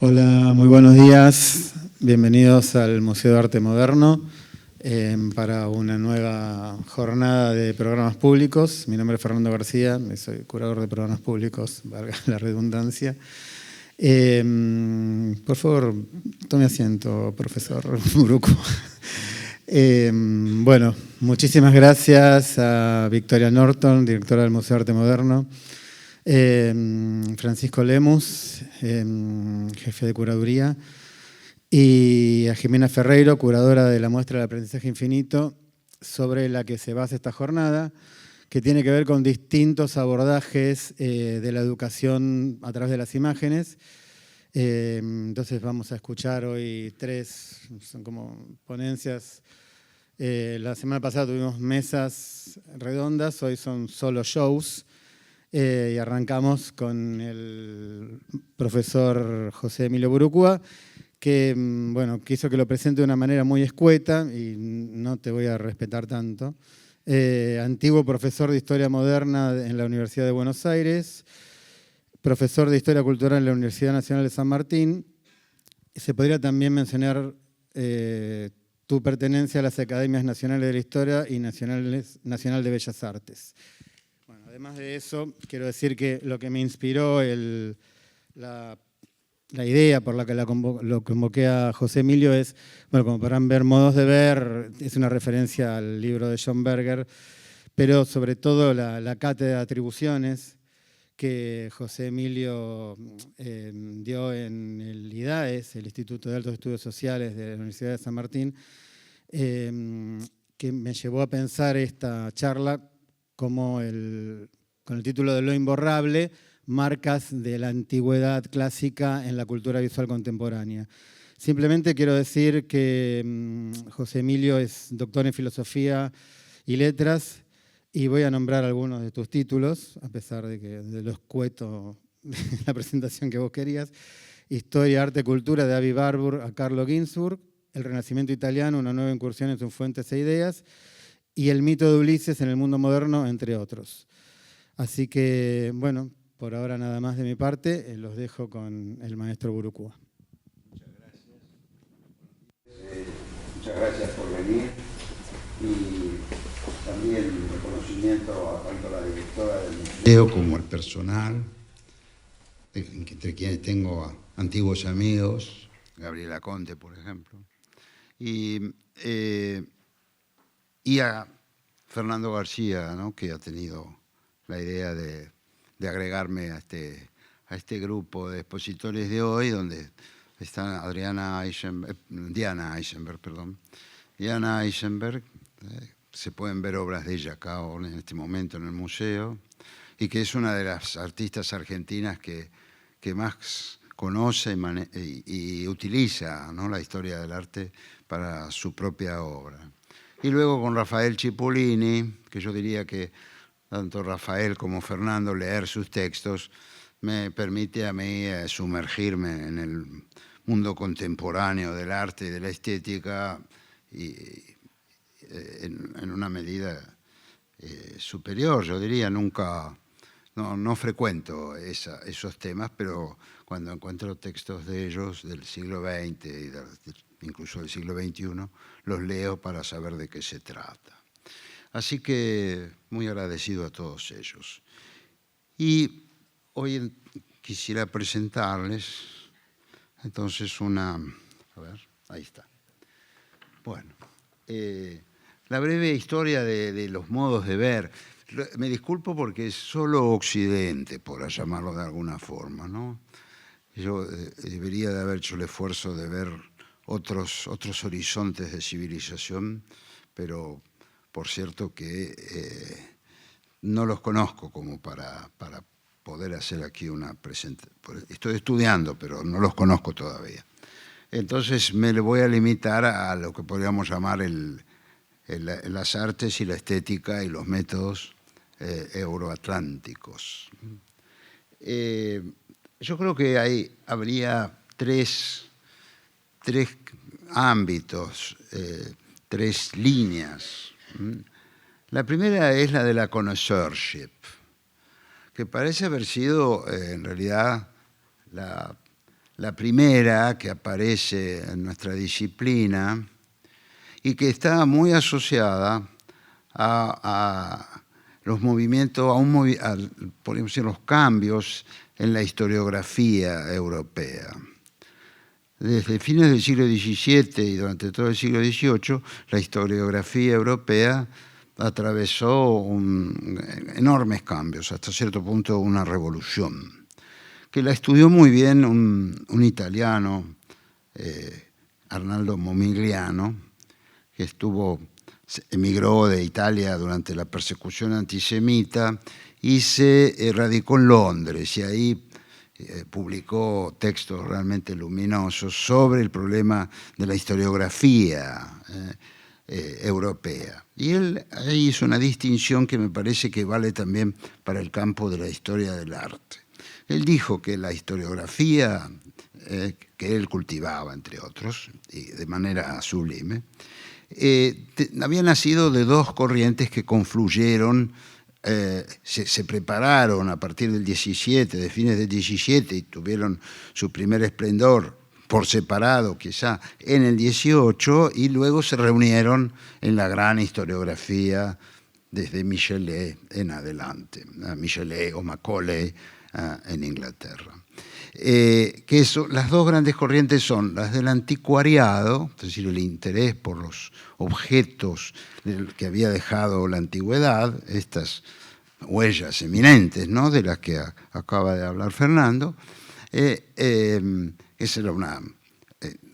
Hola, muy buenos días. Bienvenidos al Museo de Arte Moderno para una nueva jornada de programas públicos. Mi nombre es Fernando García, soy curador de programas públicos, valga la redundancia. Por favor, tome asiento, profesor Buruku. Bueno, muchísimas gracias a Victoria Norton, directora del Museo de Arte Moderno. Francisco Lemus, jefe de curaduría, y a Jimena Ferreiro, curadora de la muestra de aprendizaje infinito, sobre la que se basa esta jornada, que tiene que ver con distintos abordajes de la educación a través de las imágenes. Entonces vamos a escuchar hoy tres, son como ponencias. La semana pasada tuvimos mesas redondas, hoy son solo shows. Y arrancamos con el profesor José Emilio Burucúa, que bueno, quiso que lo presente de una manera muy escueta y no te voy a respetar tanto. Antiguo profesor de Historia Moderna en la Universidad de Buenos Aires, profesor de Historia Cultural en la Universidad Nacional de San Martín. Se podría también mencionar tu pertenencia a las Academias Nacionales de la Historia y Nacional de Bellas Artes. Además de eso, quiero decir que lo que me inspiró la idea por la que lo convoqué a José Emilio es, bueno, como podrán ver, Modos de Ver, es una referencia al libro de John Berger, pero sobre todo la cátedra de atribuciones que José Emilio dio en el IDAES, el Instituto de Altos Estudios Sociales de la Universidad de San Martín, que me llevó a pensar esta charla como con el título de Lo imborrable, marcas de la antigüedad clásica en la cultura visual contemporánea. Simplemente quiero decir que José Emilio es doctor en Filosofía y Letras y voy a nombrar algunos de tus títulos, a pesar de lo escueto de la presentación que vos querías. Historia, Arte, Cultura de Avi Barbour a Carlo Ginzburg, El Renacimiento Italiano, una nueva incursión en sus fuentes e ideas, y El mito de Ulises en el mundo moderno, entre otros. Así que, bueno, por ahora nada más de mi parte, los dejo con el maestro Burucúa. Muchas gracias. Muchas gracias por venir y también reconocimiento a tanto la directora del museo como al personal, entre quienes tengo antiguos amigos, Gabriela Conte, por ejemplo, y a Fernando García, ¿no?, que ha tenido la idea de agregarme a este grupo de expositores de hoy, donde está Diana Eisenberg, se pueden ver obras de ella acá en este momento en el museo, y que es una de las artistas argentinas que más conoce y utiliza, ¿no?, la historia del arte para su propia obra. Y luego con Rafael Cipollini, que yo diría que tanto Rafael como Fernando, leer sus textos me permite a mí sumergirme en el mundo contemporáneo del arte y de la estética y en una medida superior, yo diría. No frecuento esos temas, pero cuando encuentro textos de ellos del siglo XX y incluso del siglo XXI, los leo para saber de qué se trata. Así que muy agradecido a todos ellos. Y hoy quisiera presentarles entonces a ver, ahí está. Bueno, la breve historia de los modos de ver. Me disculpo porque es solo Occidente, por llamarlo de alguna forma, ¿no? Yo debería de haber hecho el esfuerzo de ver otros horizontes de civilización, pero por cierto que no los conozco como para poder hacer aquí una presentación. Estoy estudiando, pero no los conozco todavía. Entonces me voy a limitar a lo que podríamos llamar las artes y la estética y los métodos euroatlánticos. Yo creo que habría tres ámbitos, tres líneas. La primera es la de la connoisseurship, que parece haber sido en realidad la la primera que aparece en nuestra disciplina y que está muy asociada a los movimientos, podemos decir, los cambios en la historiografía europea. Desde fines del siglo XVII y durante todo el siglo XVIII, la historiografía europea atravesó enormes cambios, hasta cierto punto una revolución, que la estudió muy bien un italiano, Arnaldo Momigliano, que emigró de Italia durante la persecución antisemita y se radicó en Londres, y ahí publicó textos realmente luminosos sobre el problema de la historiografía europea. Y él ahí hizo una distinción que me parece que vale también para el campo de la historia del arte. Él dijo que la historiografía que él cultivaba, entre otros, y de manera sublime, había nacido de dos corrientes que confluyeron, se prepararon a partir del 17, de fines del 17, y tuvieron su primer esplendor por separado, quizá, en el 18, y luego se reunieron en la gran historiografía desde Michelet en adelante, Michelet o Macaulay en Inglaterra. Las dos grandes corrientes son las del anticuariado, es decir, el interés por los objetos que había dejado la antigüedad, estas huellas eminentes, ¿no?, de las que acaba de hablar Fernando.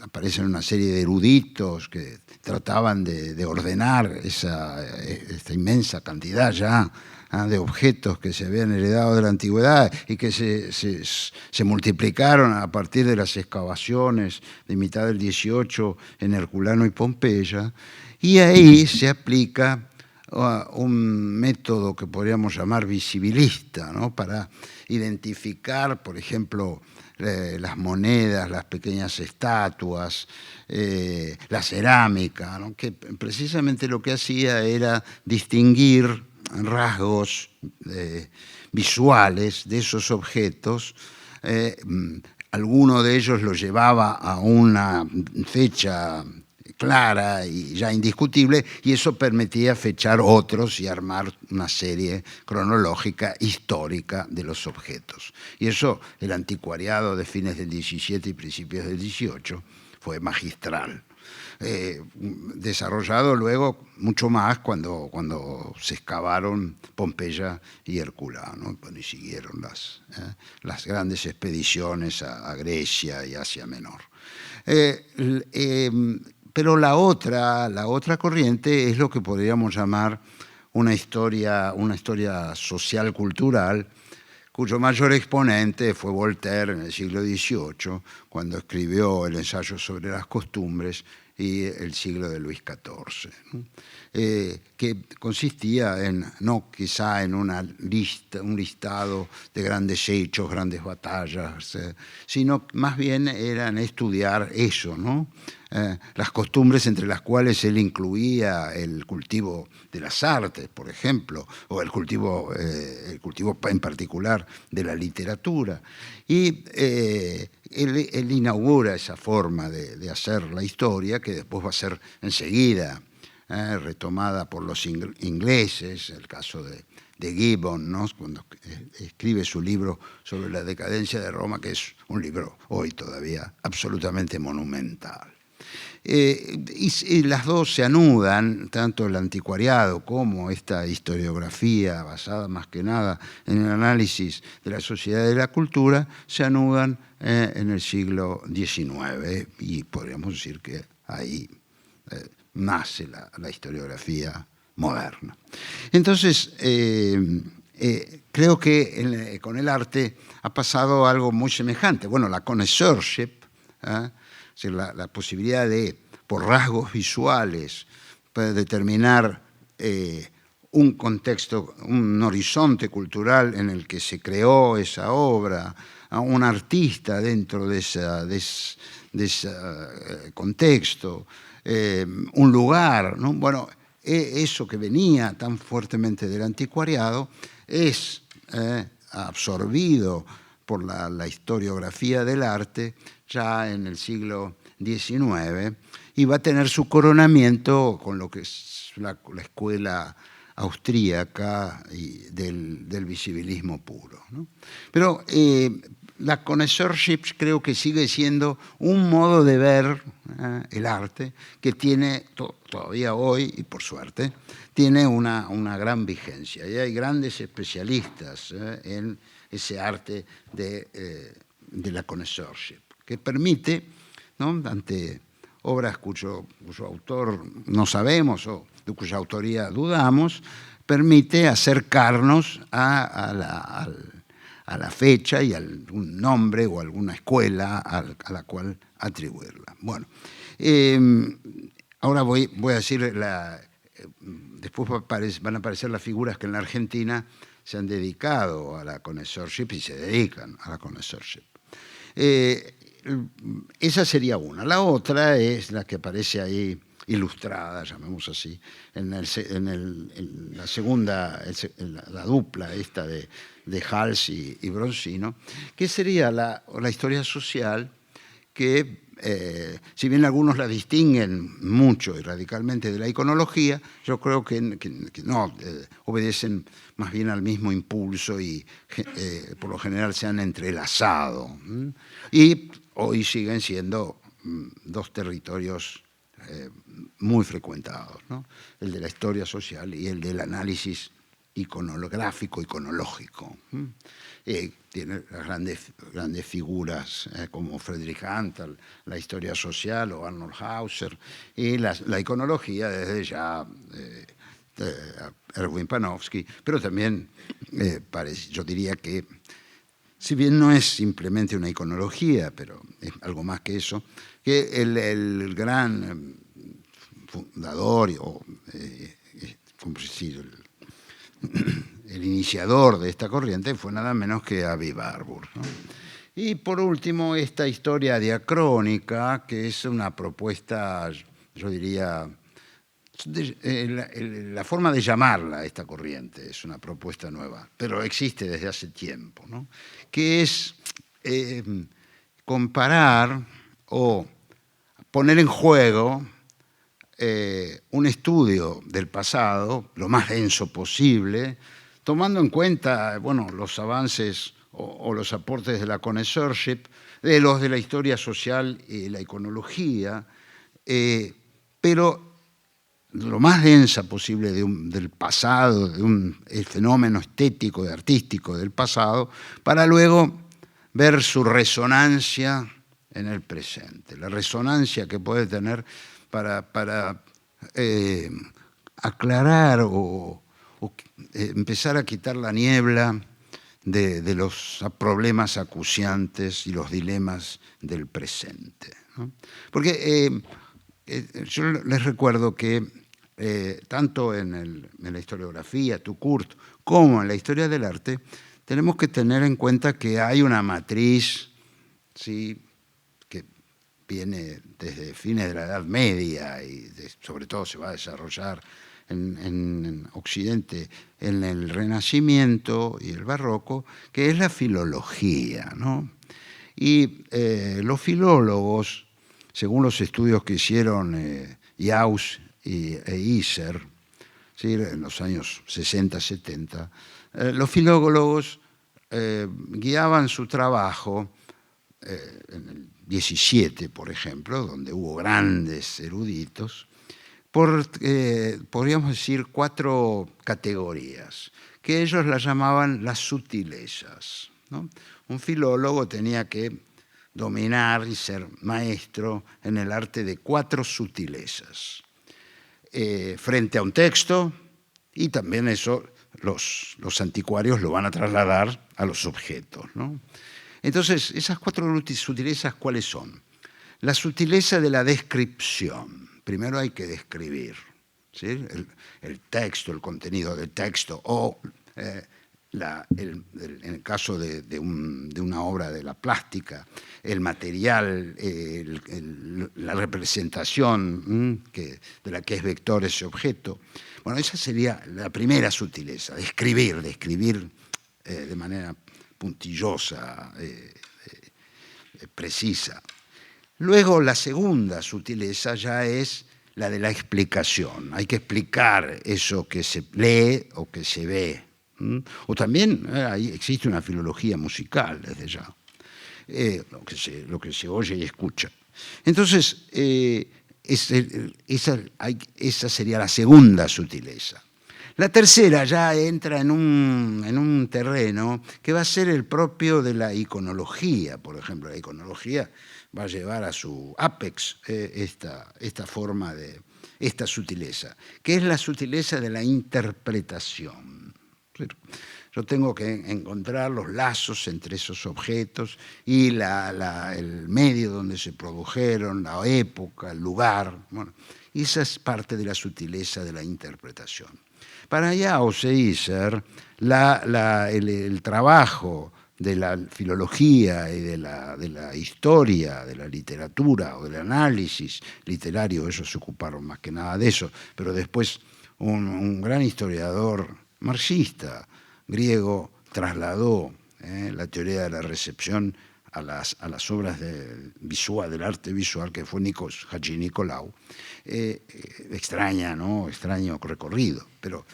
Aparecen una serie de eruditos que trataban de ordenar esta inmensa cantidad ya de objetos que se habían heredado de la antigüedad y que se multiplicaron a partir de las excavaciones de mitad del 18 en Herculano y Pompeya, y ahí se aplica un método que podríamos llamar visibilista, ¿no?, para identificar, por ejemplo, las monedas, las pequeñas estatuas, la cerámica, ¿no?, que precisamente lo que hacía era distinguir rasgos visuales de esos objetos. Alguno de ellos los llevaba a una fecha clara y ya indiscutible, y eso permitía fechar otros y armar una serie cronológica histórica de los objetos. Y eso, el anticuariado de fines del 17 y principios del 18, fue magistral. Desarrollado luego mucho más cuando se excavaron Pompeya y Herculano, y siguieron las grandes expediciones a Grecia y Asia Menor. Pero la otra corriente es lo que podríamos llamar una historia social-cultural, cuyo mayor exponente fue Voltaire en el siglo XVIII, cuando escribió el ensayo sobre las costumbres, y el siglo de Luis XIV, ¿no?, que consistía no quizá en un listado de grandes hechos, grandes batallas, sino más bien era en estudiar eso, ¿no?, las costumbres, entre las cuales él incluía el cultivo de las artes, por ejemplo, o el cultivo en particular de la literatura. Y él inaugura esa forma de hacer la historia, que después va a ser enseguida retomada por los ingleses, el caso de Gibbon, ¿no?, cuando escribe su libro sobre la decadencia de Roma, que es un libro hoy todavía absolutamente monumental. Y las dos se anudan, tanto el anticuariado como esta historiografía basada más que nada en el análisis de la sociedad y de la cultura, se anudan en el siglo XIX, y podríamos decir que ahí nace la historiografía moderna. Entonces, creo que con el arte ha pasado algo muy semejante. Bueno, la connoisseurship, es decir, la posibilidad de, por rasgos visuales, determinar un contexto, un horizonte cultural en el que se creó esa obra, a un artista dentro de ese contexto, un lugar, ¿no? Bueno, eso que venía tan fuertemente del anticuariado es absorbido por la historiografía del arte ya en el siglo XIX y va a tener su coronamiento con lo que es la escuela austríaca y del visibilismo puro, ¿no? Pero la connoisseurship creo que sigue siendo un modo de ver el arte que tiene todavía hoy, y por suerte, tiene una gran vigencia. Y hay grandes especialistas en ese arte de la connoisseurship, que permite, ¿no?, ante obras cuyo autor no sabemos o de cuya autoría dudamos, permite acercarnos a la fecha y a algún nombre o alguna escuela a la cual atribuirla. Bueno, ahora voy a decir, después van a aparecer las figuras que en la Argentina se han dedicado a la connoisseurship y se dedican a la connoisseurship. Esa sería una. La otra es la que aparece ahí ilustrada, llamemos así, en la segunda, la dupla esta de Hals y Bronzino, que sería la historia social que, si bien algunos la distinguen mucho y radicalmente de la iconología, yo creo que no, obedecen más bien al mismo impulso y por lo general se han entrelazado. Y hoy siguen siendo dos territorios muy frecuentados, ¿no? El de la historia social y el del análisis iconográfico, iconológico. Tiene las grandes figuras como Friedrich Antal, la historia social, o Arnold Hauser, y la iconología desde ya Erwin Panofsky, pero también yo diría que, si bien no es simplemente una iconología, pero es algo más que eso, que el gran fundador, ¿cómo decir?, el iniciador de esta corriente fue nada menos que Avi Warburg, ¿no? Y por último, esta historia diacrónica, que es una propuesta, yo diría, la forma de llamarla a esta corriente es una propuesta nueva, pero existe desde hace tiempo, ¿no?, que es comparar o poner en juego un estudio del pasado lo más denso posible, tomando en cuenta, bueno, los avances o los aportes de la connoisseurship, de los de la historia social y la iconología, pero lo más densa posible del pasado, de un fenómeno estético y artístico del pasado, para luego ver su resonancia en el presente, la resonancia que puede tener para aclarar o empezar a quitar la niebla de los problemas acuciantes y los dilemas del presente, ¿no? Porque yo les recuerdo que tanto en la historiografía, Tucurt, como en la historia del arte, tenemos que tener en cuenta que hay una matriz, ¿sí?, que viene desde fines de la Edad Media y sobre todo se va a desarrollar en Occidente en el Renacimiento y el Barroco, que es la filología, ¿no? Y los filólogos, según los estudios que hicieron Jauss e Isser, ¿sí?, en los años 60-70, los filólogos guiaban su trabajo en el 17, por ejemplo, donde hubo grandes eruditos, por, podríamos decir, 4 categorías, que ellos las llamaban las sutilezas, ¿no? Un filólogo tenía que dominar y ser maestro en el arte de 4 sutilezas. Frente a un texto, y también eso los anticuarios lo van a trasladar a los objetos, ¿no? Entonces, esas 4 sutilezas, ¿cuáles son? La sutileza de la descripción. Primero hay que describir, ¿sí?, el texto, el contenido del texto, o en el caso de una obra de la plástica, el material, la representación de la que es vector ese objeto. Bueno, esa sería la primera sutileza, describir de manera puntillosa, precisa. Luego la segunda sutileza ya es la de la explicación. Hay que explicar eso que se lee o que se ve. O también ahí existe una filología musical desde ya, lo que se oye y escucha. Entonces, esa sería la segunda sutileza. La tercera ya entra en un terreno que va a ser el propio de la iconología. Por ejemplo, la iconología va a llevar a su ápex esta forma de esta sutileza, que es la sutileza de la interpretación. Yo tengo que encontrar los lazos entre esos objetos y el medio donde se produjeron, la época, el lugar. Bueno, y esa es parte de la sutileza de la interpretación. Para Jauss e Isser, el trabajo de la filología y de la historia, de la literatura o del análisis literario, ellos se ocuparon más que nada de eso, pero después un gran historiador marxista griego trasladó la teoría de la recepción a las obras del arte visual, que fue Nikos Hadjinikolaou. Extraño recorrido, pero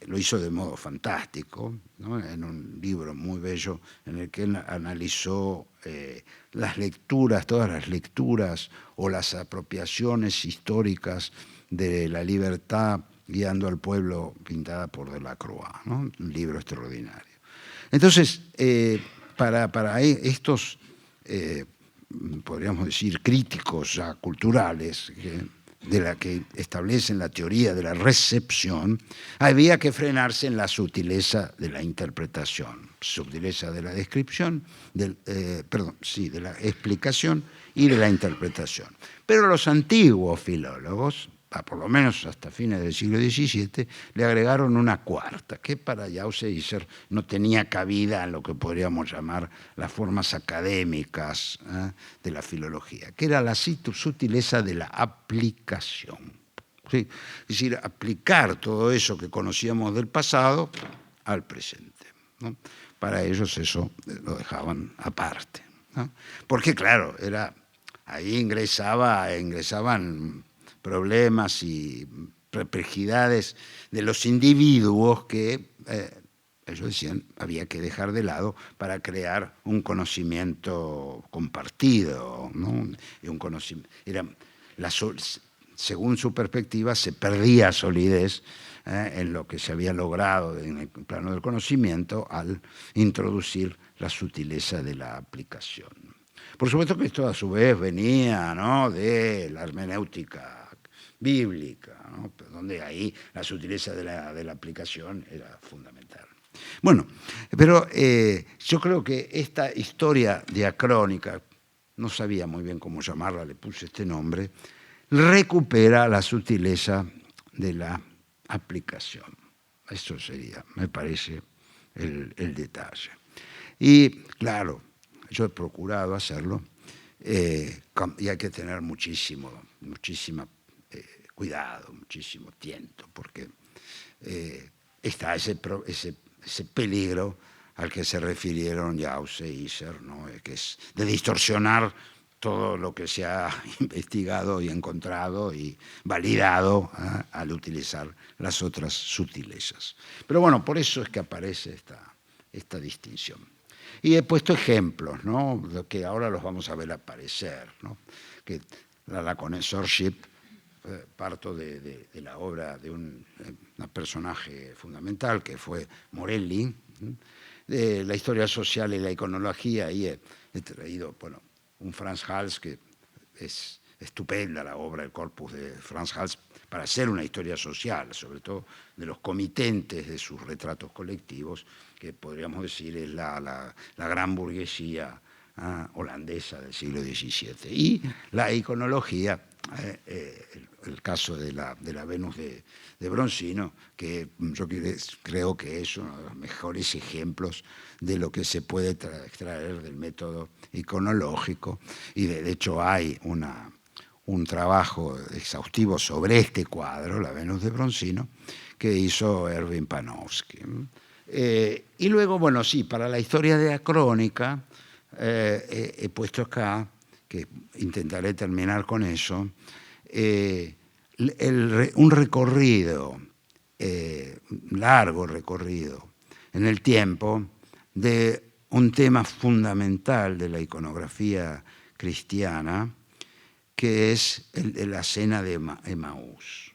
lo hizo de modo fantástico, ¿no? En un libro muy bello en el que él analizó las lecturas, todas las lecturas o las apropiaciones históricas de la libertad guiando al pueblo, pintada por Delacroix, ¿no? Un libro extraordinario. Entonces, para estos, podríamos decir, críticos ya culturales, de la que establecen la teoría de la recepción, había que frenarse en la sutileza de la interpretación, sutileza de la descripción, de la explicación y de la interpretación. Pero los antiguos filólogos, por lo menos hasta fines del siglo XVII, le agregaron una cuarta, que para Jauss e Isser no tenía cabida en lo que podríamos llamar las formas académicas de la filología, que era la sutileza de la aplicación. ¿Sí? Es decir, aplicar todo eso que conocíamos del pasado al presente, ¿no? Para ellos eso lo dejaban aparte, ¿no? Porque claro, ahí ingresaban problemas y perplejidades de los individuos que ellos decían había que dejar de lado para crear un conocimiento compartido, ¿no? Y un conocimiento, según su perspectiva, se perdía solidez en lo que se había logrado en el plano del conocimiento al introducir la sutileza de la aplicación. Por supuesto que esto a su vez venía, ¿no?, de la hermenéutica bíblica, ¿no?, donde ahí la sutileza de la aplicación era fundamental. Bueno, pero yo creo que esta historia diacrónica, no sabía muy bien cómo llamarla, le puse este nombre, recupera la sutileza de la aplicación. Eso sería, me parece, el detalle. Y claro, yo he procurado hacerlo, y hay que tener muchísimo cuidado, muchísimo tiento, porque está ese peligro al que se refirieron Jauss e Isser, ¿no?, que es de distorsionar todo lo que se ha investigado y encontrado y validado al utilizar las otras sutilezas. Pero bueno, por eso es que aparece esta distinción. Y he puesto ejemplos, ¿no?, que ahora los vamos a ver aparecer, ¿no?, que la connoisseurship, parto de la obra de un personaje fundamental que fue Morelli, de la historia social y la iconología, y he traído, bueno, un Frans Hals, que es estupenda la obra, el corpus de Frans Hals, para hacer una historia social, sobre todo de los comitentes de sus retratos colectivos, que podríamos decir es la gran burguesía holandesa del siglo XVII. Y la iconología, el caso de la Venus de Bronzino, que yo creo que es uno de los mejores ejemplos de lo que se puede extraer del método iconológico, y de hecho hay un trabajo exhaustivo sobre este cuadro, la Venus de Bronzino, que hizo Erwin Panofsky. Y luego, bueno, sí, para la historia de la crónica, he puesto acá, que intentaré terminar con eso, un recorrido, largo recorrido en el tiempo, de un tema fundamental de la iconografía cristiana, que es el de la cena de Emaús,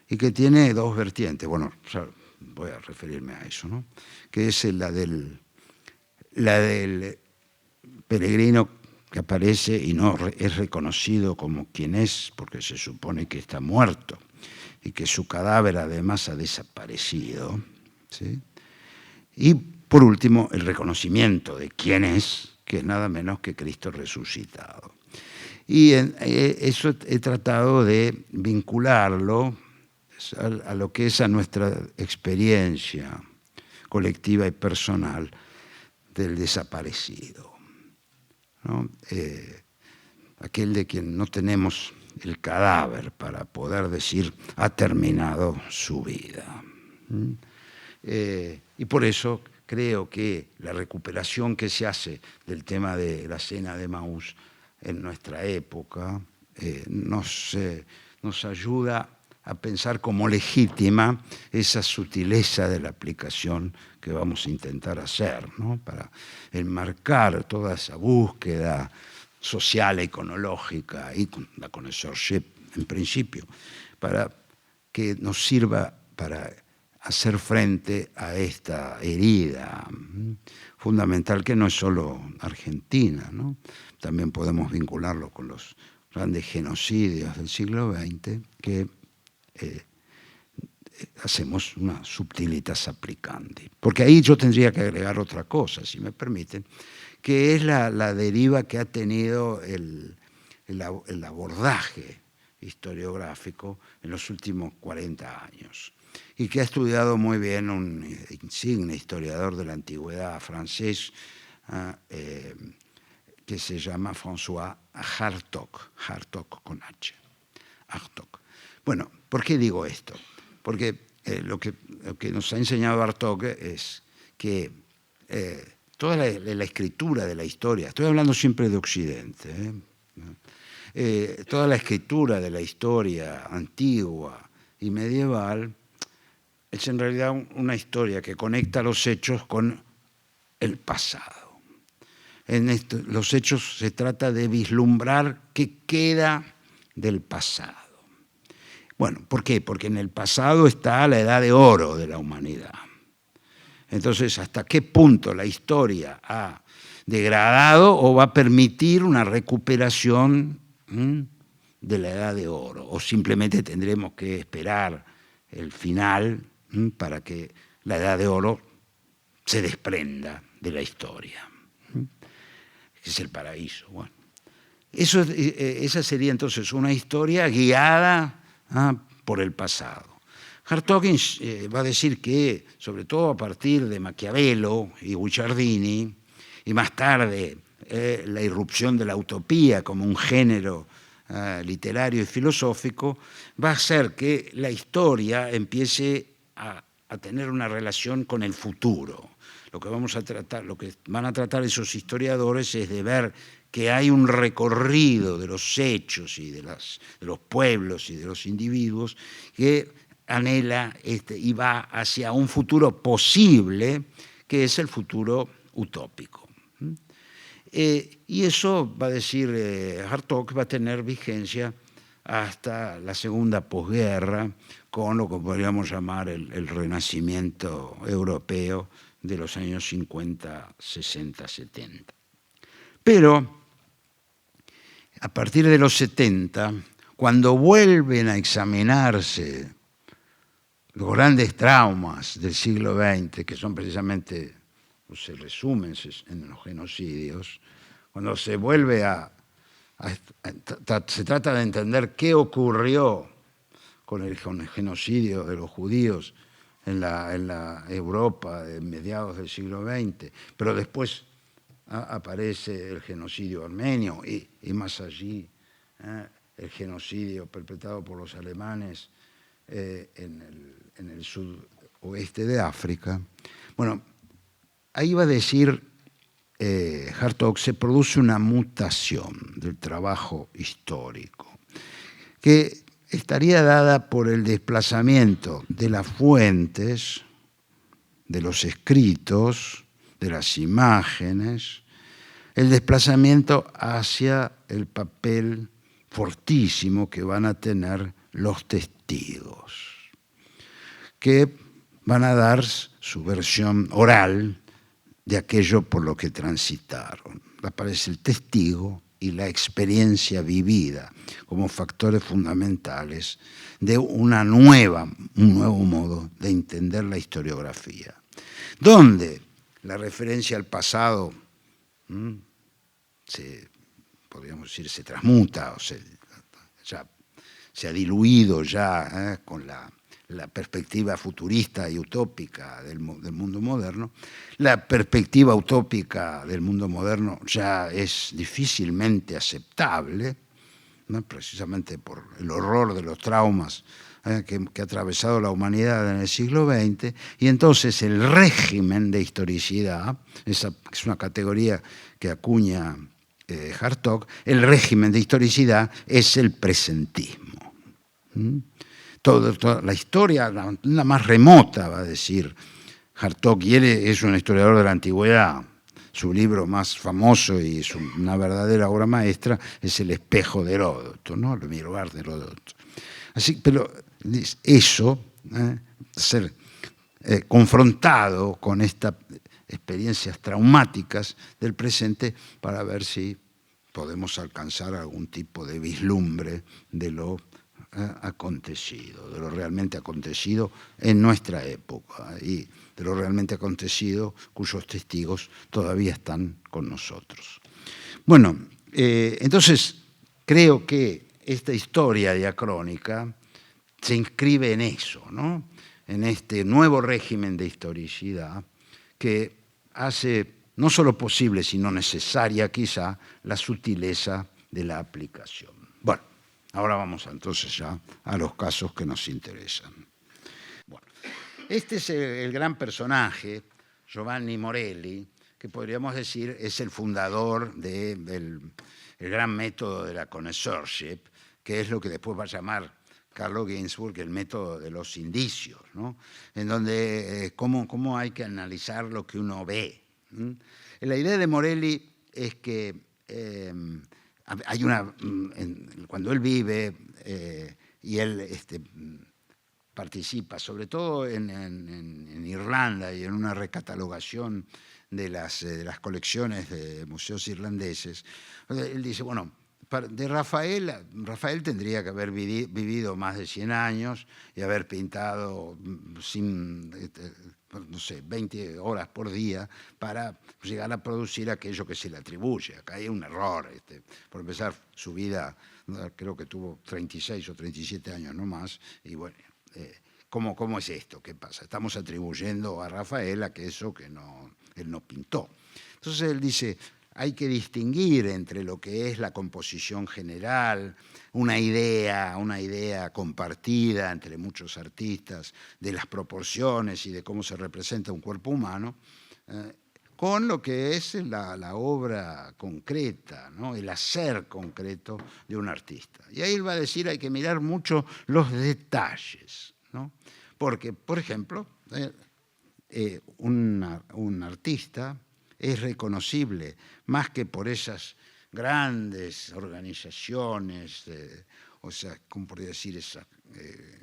y que tiene dos vertientes. Bueno, ya voy a referirme a eso, ¿no? Que es la del peregrino que aparece y no es reconocido como quien es, porque se supone que está muerto y que su cadáver además ha desaparecido, ¿sí? Y por último, el reconocimiento de quién es, que es nada menos que Cristo resucitado. Y eso he tratado de vincularlo a lo que es a nuestra experiencia colectiva y personal del desaparecido, ¿no? Aquel de quien no tenemos el cadáver para poder decir ha terminado su vida. Y por eso creo que la recuperación que se hace del tema de la cena de Emaús en nuestra época nos ayuda a pensar como legítima esa sutileza de la aplicación que vamos a intentar hacer, ¿no? Para enmarcar toda esa búsqueda social, iconológica y la connoisseurship en principio, para que nos sirva para hacer frente a esta herida fundamental que no es solo argentina, ¿no? También podemos vincularlo con los grandes genocidios del siglo XX que hacemos una subtilitas applicandi. Porque ahí yo tendría que agregar otra cosa, si me permiten, que es la deriva que ha tenido el abordaje historiográfico en los últimos 40 años y que ha estudiado muy bien un insigne historiador de la antigüedad francés que se llama François Hartog con H. Hartog. Bueno, ¿por qué digo esto? Porque lo que nos ha enseñado Hartog es que toda la escritura de la historia, estoy hablando siempre de Occidente, toda la escritura de la historia antigua y medieval es en realidad una historia que conecta los hechos con el pasado. En los hechos se trata de vislumbrar qué queda del pasado. Bueno, ¿por qué? Porque en el pasado está la edad de oro de la humanidad. Entonces, ¿hasta qué punto la historia ha degradado o va a permitir una recuperación de la edad de oro? O simplemente tendremos que esperar el final para que la edad de oro se desprenda de la historia, que es el paraíso. Bueno, esa sería entonces una historia guiada por el pasado. Hartog va a decir que, sobre todo a partir de Maquiavelo y Guicciardini, y más tarde la irrupción de la utopía como un género literario y filosófico, va a hacer que la historia empiece a tener una relación con el futuro. Lo que van a tratar esos historiadores es de ver que hay un recorrido de los hechos y de los pueblos y de los individuos que anhela y va hacia un futuro posible, que es el futuro utópico. Y eso, va a decir Hartog, va a tener vigencia hasta la segunda posguerra, con lo que podríamos llamar el renacimiento europeo de los años 50, 60, 70. Pero a partir de los 70, cuando vuelven a examinarse los grandes traumas del siglo XX, que son precisamente, se resumen en los genocidios, cuando se vuelve se trata de entender qué ocurrió con el genocidio de los judíos en la Europa de mediados del siglo XX, pero después aparece el genocidio armenio y más allí el genocidio perpetrado por los alemanes en el sudoeste de África. Bueno, ahí va a decir Hartog, se produce una mutación del trabajo histórico que estaría dada por el desplazamiento de las fuentes, de los escritos, de las imágenes, el desplazamiento hacia el papel fortísimo que van a tener los testigos, que van a dar su versión oral de aquello por lo que transitaron. Aparece el testigo y la experiencia vivida como factores fundamentales de un nuevo modo de entender la historiografía, donde la referencia al pasado podríamos decir, se transmuta, o se ha diluido ya con la perspectiva futurista y utópica del mundo moderno. La perspectiva utópica del mundo moderno ya es difícilmente aceptable, ¿no? Precisamente por el horror de los traumas que ha atravesado la humanidad en el siglo XX, y entonces el régimen de historicidad, es una categoría que acuña Hartog, el régimen de historicidad es el presentismo. Toda la historia, la más remota, va a decir Hartog, y él es un historiador de la antigüedad. Su libro más famoso y una verdadera obra maestra es El espejo de Heródoto, ¿no? El mirar de Heródoto. Así, pero eso, ser confrontado con estas experiencias traumáticas del presente para ver si podemos alcanzar algún tipo de vislumbre de lo acontecido, de lo realmente acontecido en nuestra época y de lo realmente acontecido cuyos testigos todavía están con nosotros. Bueno, entonces creo que esta historia diacrónica se inscribe en eso, ¿no? En este nuevo régimen de historicidad que hace no solo posible, sino necesaria quizá, la sutileza de la aplicación. Bueno, ahora vamos entonces ya a los casos que nos interesan. Bueno, este es el gran personaje, Giovanni Morelli, que podríamos decir es el fundador del gran método de la connoisseurship, que es lo que después va a llamar Carlo Ginzburg el método de los indicios, ¿no? En donde cómo hay que analizar lo que uno ve. La idea de Morelli es que hay cuando él vive y él participa, sobre todo en Irlanda y en una recatalogación de las colecciones de museos irlandeses, él dice, bueno, de Rafael tendría que haber vivido más de 100 años y haber pintado sin, no sé, 20 horas por día para llegar a producir aquello que se le atribuye. Acá hay un error. Por empezar, su vida creo que tuvo 36 o 37 años no más, y bueno, ¿cómo es esto? ¿Qué pasa? Estamos atribuyendo a Rafael aquello que él no pintó. Entonces él dice, hay que distinguir entre lo que es la composición general, una idea compartida entre muchos artistas de las proporciones y de cómo se representa un cuerpo humano, con lo que es la obra concreta, ¿no? El hacer concreto de un artista. Y ahí él va a decir, hay que mirar mucho los detalles, ¿no? Porque, por ejemplo, un artista es reconocible más que por esas grandes organizaciones, o sea, ¿cómo podría decir? Esas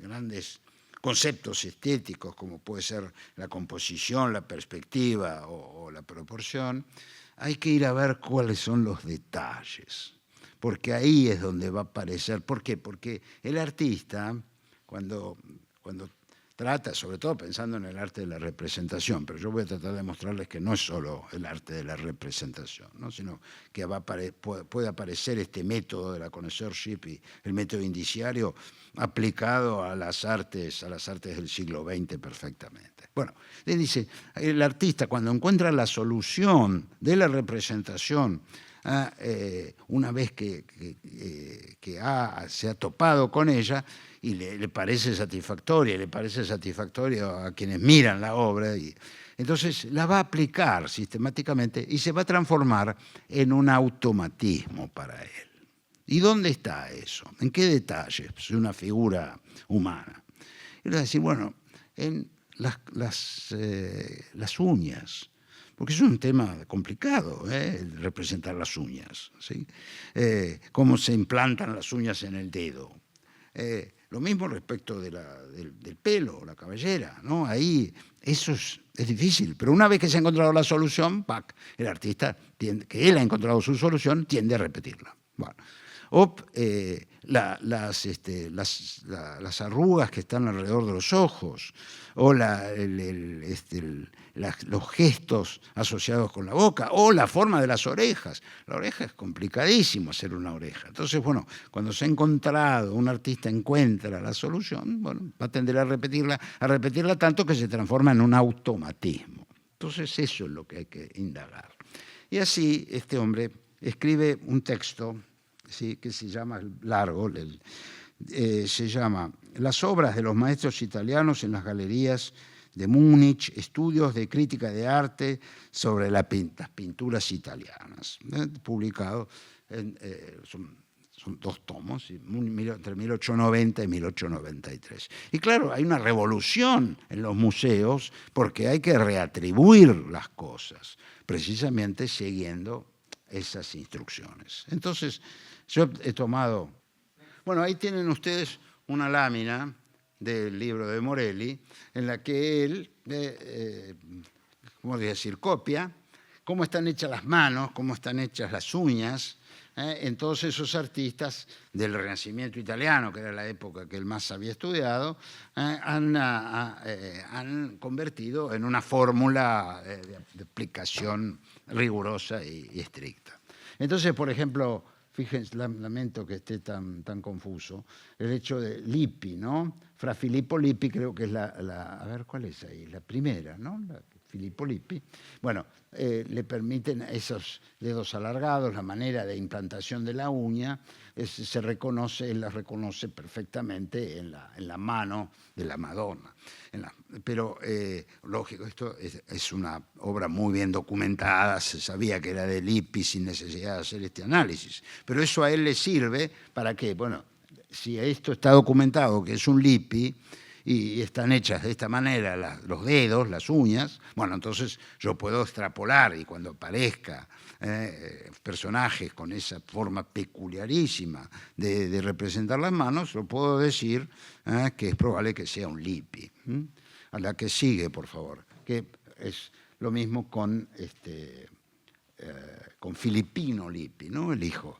grandes conceptos estéticos como puede ser la composición, la perspectiva o la proporción. Hay que ir a ver cuáles son los detalles, porque ahí es donde va a aparecer. ¿Por qué? Porque el artista, cuando trata, sobre todo pensando en el arte de la representación, pero yo voy a tratar de mostrarles que no es solo el arte de la representación, ¿no? Sino que puede aparecer este método de la connoisseurship y el método indiciario aplicado a las artes del siglo XX perfectamente. Bueno, le dice, el artista cuando encuentra la solución de la representación, una vez que se ha topado con ella y le parece satisfactoria, le parece satisfactorio a quienes miran la obra, y Entonces la va a aplicar sistemáticamente y se va a transformar en un automatismo para él. ¿Y dónde está eso? ¿En qué detalles? Es una figura humana. Y le va a decir, bueno, en las uñas, porque es un tema complicado, representar las uñas, ¿sí? Cómo se implantan las uñas en el dedo. Lo mismo respecto del pelo, la cabellera, ¿no? Ahí eso es difícil, pero una vez que se ha encontrado la solución, el artista, que él ha encontrado su solución, tiende a repetirla. Bueno. O las arrugas que están alrededor de los ojos, o los gestos asociados con la boca, o la forma de las orejas. La oreja es complicadísimo hacer una oreja. Entonces, bueno, cuando se ha encontrado, un artista encuentra la solución, bueno, va a tender a repetirla tanto que se transforma en un automatismo. Entonces, eso es lo que hay que indagar. Y así, este hombre escribe un texto, ¿sí?, que se llama, largo, se llama Las obras de los maestros italianos en las galerías de Múnich, estudios de crítica de arte sobre las pinturas italianas, publicado son 2 tomos, entre 1890 y 1893. Y claro, hay una revolución en los museos porque hay que reatribuir las cosas, precisamente siguiendo esas instrucciones. Entonces, yo he tomado... Bueno, ahí tienen ustedes una lámina del libro de Morelli en la que él, ¿cómo decir?, copia cómo están hechas las manos, cómo están hechas las uñas, en todos esos artistas del Renacimiento italiano, que era la época que él más había estudiado, han convertido en una fórmula de aplicación rigurosa y estricta. Entonces, por ejemplo, fíjense, lamento que esté tan confuso, el hecho de Lippi, ¿no? Fra Filippo Lippi, creo que es a ver, ¿cuál es ahí? La primera, ¿no? Filippo Lippi. Bueno, le permiten esos dedos alargados, la manera de implantación de la uña, él las reconoce perfectamente en la mano de la Madonna. Pero, lógico, esto es una obra muy bien documentada, se sabía que era de Lippi sin necesidad de hacer este análisis. Pero eso a él le sirve para que, bueno, si esto está documentado que es un Lippi, y están hechas de esta manera los dedos, las uñas, bueno, entonces yo puedo extrapolar y cuando aparezca personajes con esa forma peculiarísima de representar las manos, lo puedo decir que es probable que sea un Lippi. A la que sigue, por favor, que es lo mismo con Filippino Lippi, ¿no? El hijo.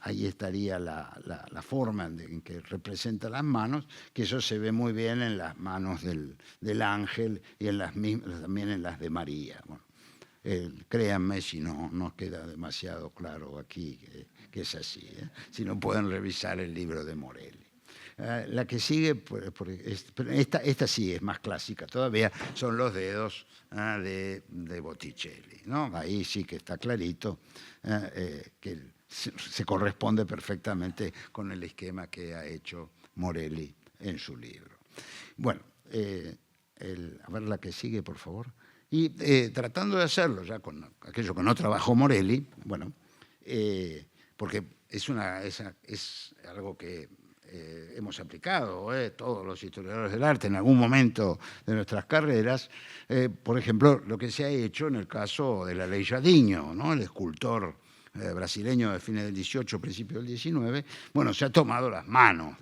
Ahí estaría la forma en que representa las manos, que eso se ve muy bien en las manos del ángel y también en las de María. Bueno, créanme si no queda demasiado claro aquí que es así, si no pueden revisar el libro de Morelli. La que sigue, esta sí es más clásica todavía, son los dedos de Botticelli, ¿no? Ahí sí que está clarito que se corresponde perfectamente con el esquema que ha hecho Morelli en su libro. Bueno, a ver la que sigue, por favor. Y tratando de hacerlo ya con aquello que no trabajó Morelli, bueno, porque es algo que hemos aplicado todos los historiadores del arte en algún momento de nuestras carreras, por ejemplo, lo que se ha hecho en el caso de la Aleijadinho, ¿no? El escultor brasileño de fines del 18, principios del 19, bueno, se ha tomado las manos,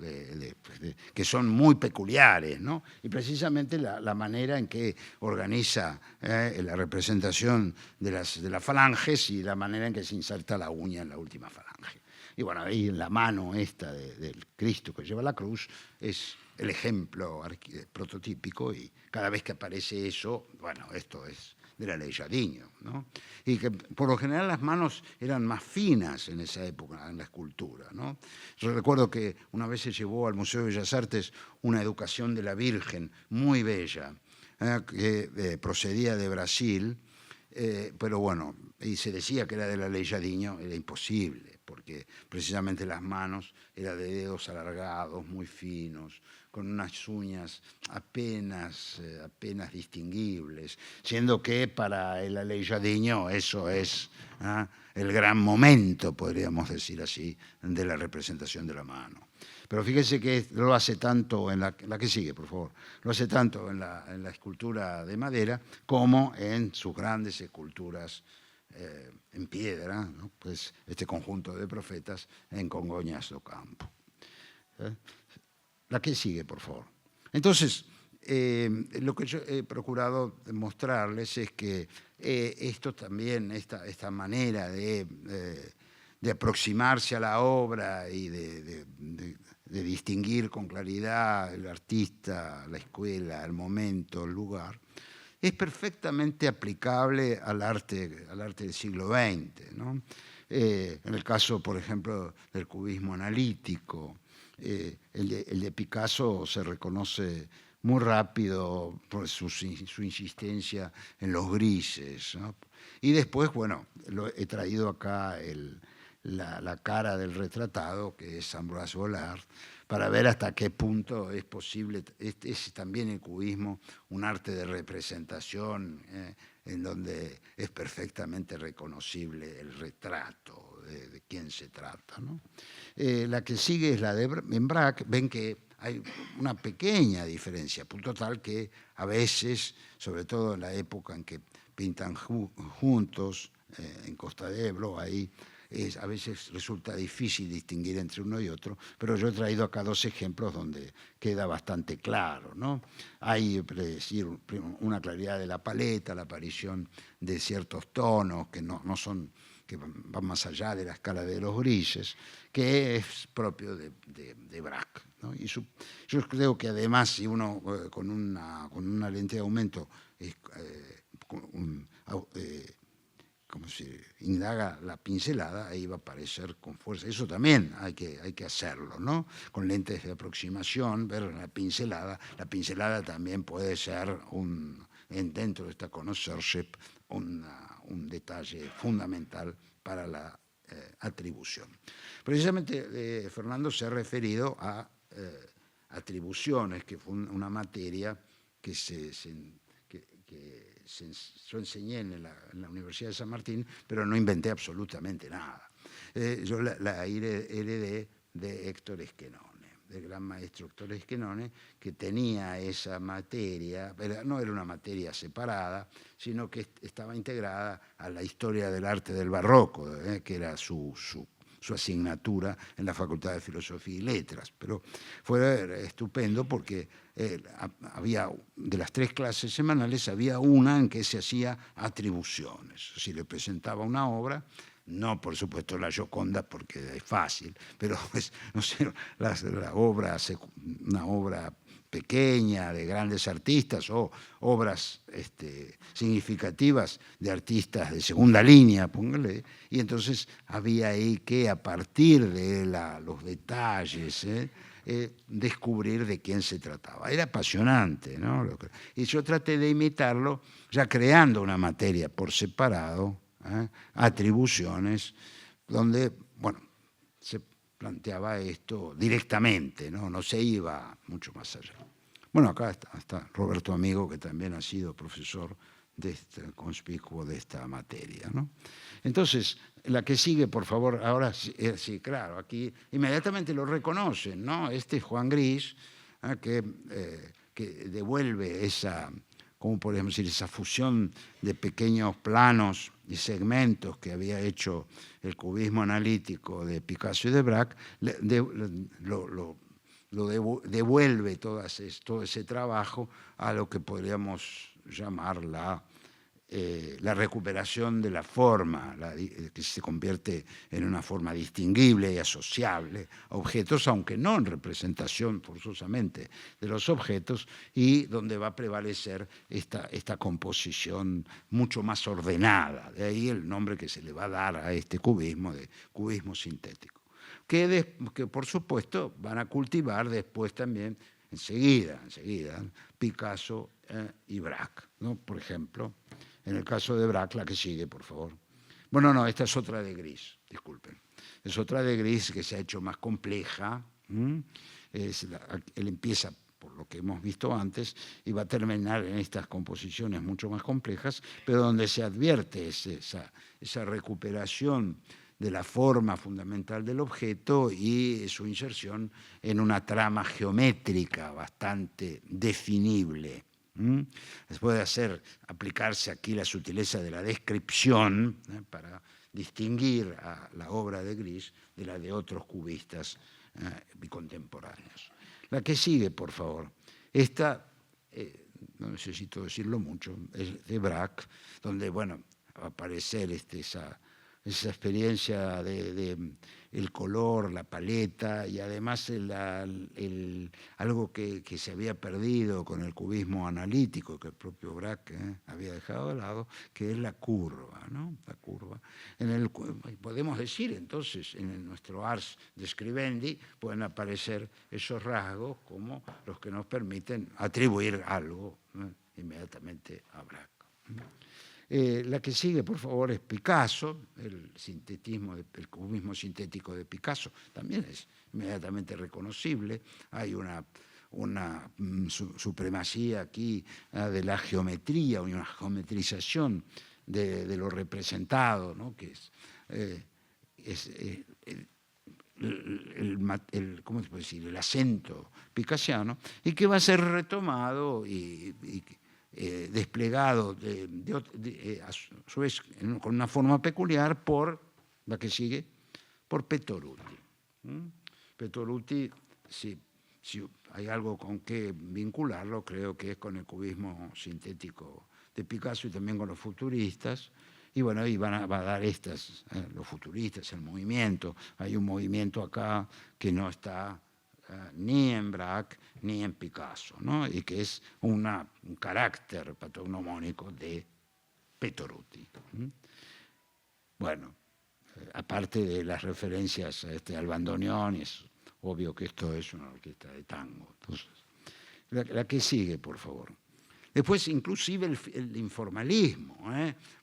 que son muy peculiares, ¿no? Y precisamente la manera en que organiza la representación de las falanges y la manera en que se inserta la uña en la última falange. Y bueno, ahí en la mano esta del Cristo que lleva la cruz es el ejemplo prototípico y cada vez que aparece eso, bueno, esto es de la Aleijadinho, ¿no? Y que por lo general las manos eran más finas en esa época, en la escultura, ¿no? Yo recuerdo que una vez se llevó al Museo de Bellas Artes una educación de la Virgen muy bella, que procedía de Brasil, pero bueno, y se decía que era de la Aleijadinho, era imposible. porque precisamente las manos eran de dedos alargados, muy finos, con unas uñas apenas distinguibles, siendo que para el aleijadinho eso es el gran momento, podríamos decir así, de la representación de la mano. Pero fíjese que lo hace tanto en la que sigue, por favor, lo hace tanto en la escultura de madera como en sus grandes esculturas en piedra, ¿no? Pues este conjunto de profetas en Congonhas do Campo. La que sigue, por favor. Entonces, lo que yo he procurado mostrarles es que esto también, esta manera de aproximarse a la obra y de distinguir con claridad el artista, la escuela, el momento, el lugar, es perfectamente aplicable al arte del siglo XX, ¿no? En el caso, por ejemplo, del cubismo analítico, el de Picasso se reconoce muy rápido por su insistencia en los grises, ¿no? Y después, bueno, he traído acá la cara del retratado, que es Ambroise Vollard, para ver hasta qué punto es posible, es también el cubismo un arte de representación en donde es perfectamente reconocible el retrato de quién se trata, ¿no? La que sigue es la de Braque. Ven que hay una pequeña diferencia, punto tal que a veces, sobre todo en la época en que pintan juntos, en Costa de Ebro, ahí a veces resulta difícil distinguir entre uno y otro, pero yo he traído acá dos ejemplos donde queda bastante claro, ¿no? Hay, decir, una claridad de la paleta, la aparición de ciertos tonos que no son, que van más allá de la escala de los grises, que es propio de Braque, ¿no? Y yo creo que además, si uno con una lente de aumento como se indaga la pincelada, ahí va a aparecer con fuerza. Eso también hay que hacerlo, ¿no? Con lentes de aproximación, ver la pincelada. La pincelada también puede ser, dentro de esta connoisseurship, un detalle fundamental para la atribución. Precisamente Fernando se ha referido a atribuciones, que fue una materia que yo enseñé en la Universidad de San Martín, pero no inventé absolutamente nada. Yo la heredé de Héctor Esquenone, del gran maestro Héctor Esquenone, que tenía esa materia, pero no era una materia separada, sino que estaba integrada a la historia del arte del barroco, que era su asignatura en la Facultad de Filosofía y Letras. Pero fue estupendo porque había, de las 3 clases semanales, había una en que se hacía atribuciones. Si le presentaba una obra, no por supuesto la Gioconda porque es fácil, pero pues, no sé, una obra pequeña de grandes artistas o obras significativas de artistas de segunda línea, póngale, y entonces había ahí que, a partir de los detalles, descubrir de quién se trataba. Era apasionante, ¿no? Y yo traté de imitarlo ya creando una materia por separado, atribuciones, donde, bueno, se planteaba esto directamente, no se iba mucho más allá. Bueno, acá está Roberto Amigo, que también ha sido profesor conspicuo de esta materia, ¿no? Entonces, la que sigue, por favor, ahora sí, claro, aquí inmediatamente lo reconocen, ¿no? Este es Juan Gris, que devuelve esa, ¿cómo podemos decir?, esa fusión de pequeños planos y segmentos que había hecho el cubismo analítico de Picasso y de Braque, devuelve todo ese trabajo a lo que podríamos llamar la recuperación de la forma, que se convierte en una forma distinguible y asociable a objetos, aunque no en representación forzosamente de los objetos, y donde va a prevalecer esta composición mucho más ordenada. De ahí el nombre que se le va a dar a este cubismo, de cubismo sintético, que por supuesto van a cultivar después también, enseguida, Picasso y Braque, ¿no? Por ejemplo, en el caso de Braque, la que sigue, por favor. Bueno, no, esta es otra de Gris, disculpen. Es otra de Gris que se ha hecho más compleja. Él empieza por lo que hemos visto antes y va a terminar en estas composiciones mucho más complejas, pero donde se advierte esa recuperación de la forma fundamental del objeto y su inserción en una trama geométrica bastante definible. Puede aplicarse aquí la sutileza de la descripción para distinguir a la obra de Gris de la de otros cubistas contemporáneos. La que sigue, por favor. Esta, no necesito decirlo mucho, es de Braque, donde, bueno, va a aparecer esa experiencia de el color, la paleta y además algo que se había perdido con el cubismo analítico que el propio Braque había dejado de lado, que es la curva, ¿no? La curva. Podemos decir entonces, en nuestro ars describendi pueden aparecer esos rasgos como los que nos permiten atribuir algo inmediatamente a Braque. La que sigue, por favor, es Picasso, el cubismo sintético de Picasso, también es inmediatamente reconocible. Hay una supremacía aquí de la geometría, una geometrización de lo representado, ¿no? Que es ¿cómo se puede decir? El acento picassiano, y que va a ser retomado y desplegado a su vez con una forma peculiar por la que sigue, por Petoruti. Petoruti, si hay algo con que vincularlo, creo que es con el cubismo sintético de Picasso y también con los futuristas. Y bueno, ahí va a dar los futuristas, el movimiento. Hay un movimiento acá que no está ni en Braque ni en Picasso, ¿no? Y que es un carácter patognomónico de Petoruti. Bueno, aparte de las referencias al bandoneón, es obvio que esto es una orquesta de tango. Entonces, la que sigue, por favor. Después, inclusive el informalismo,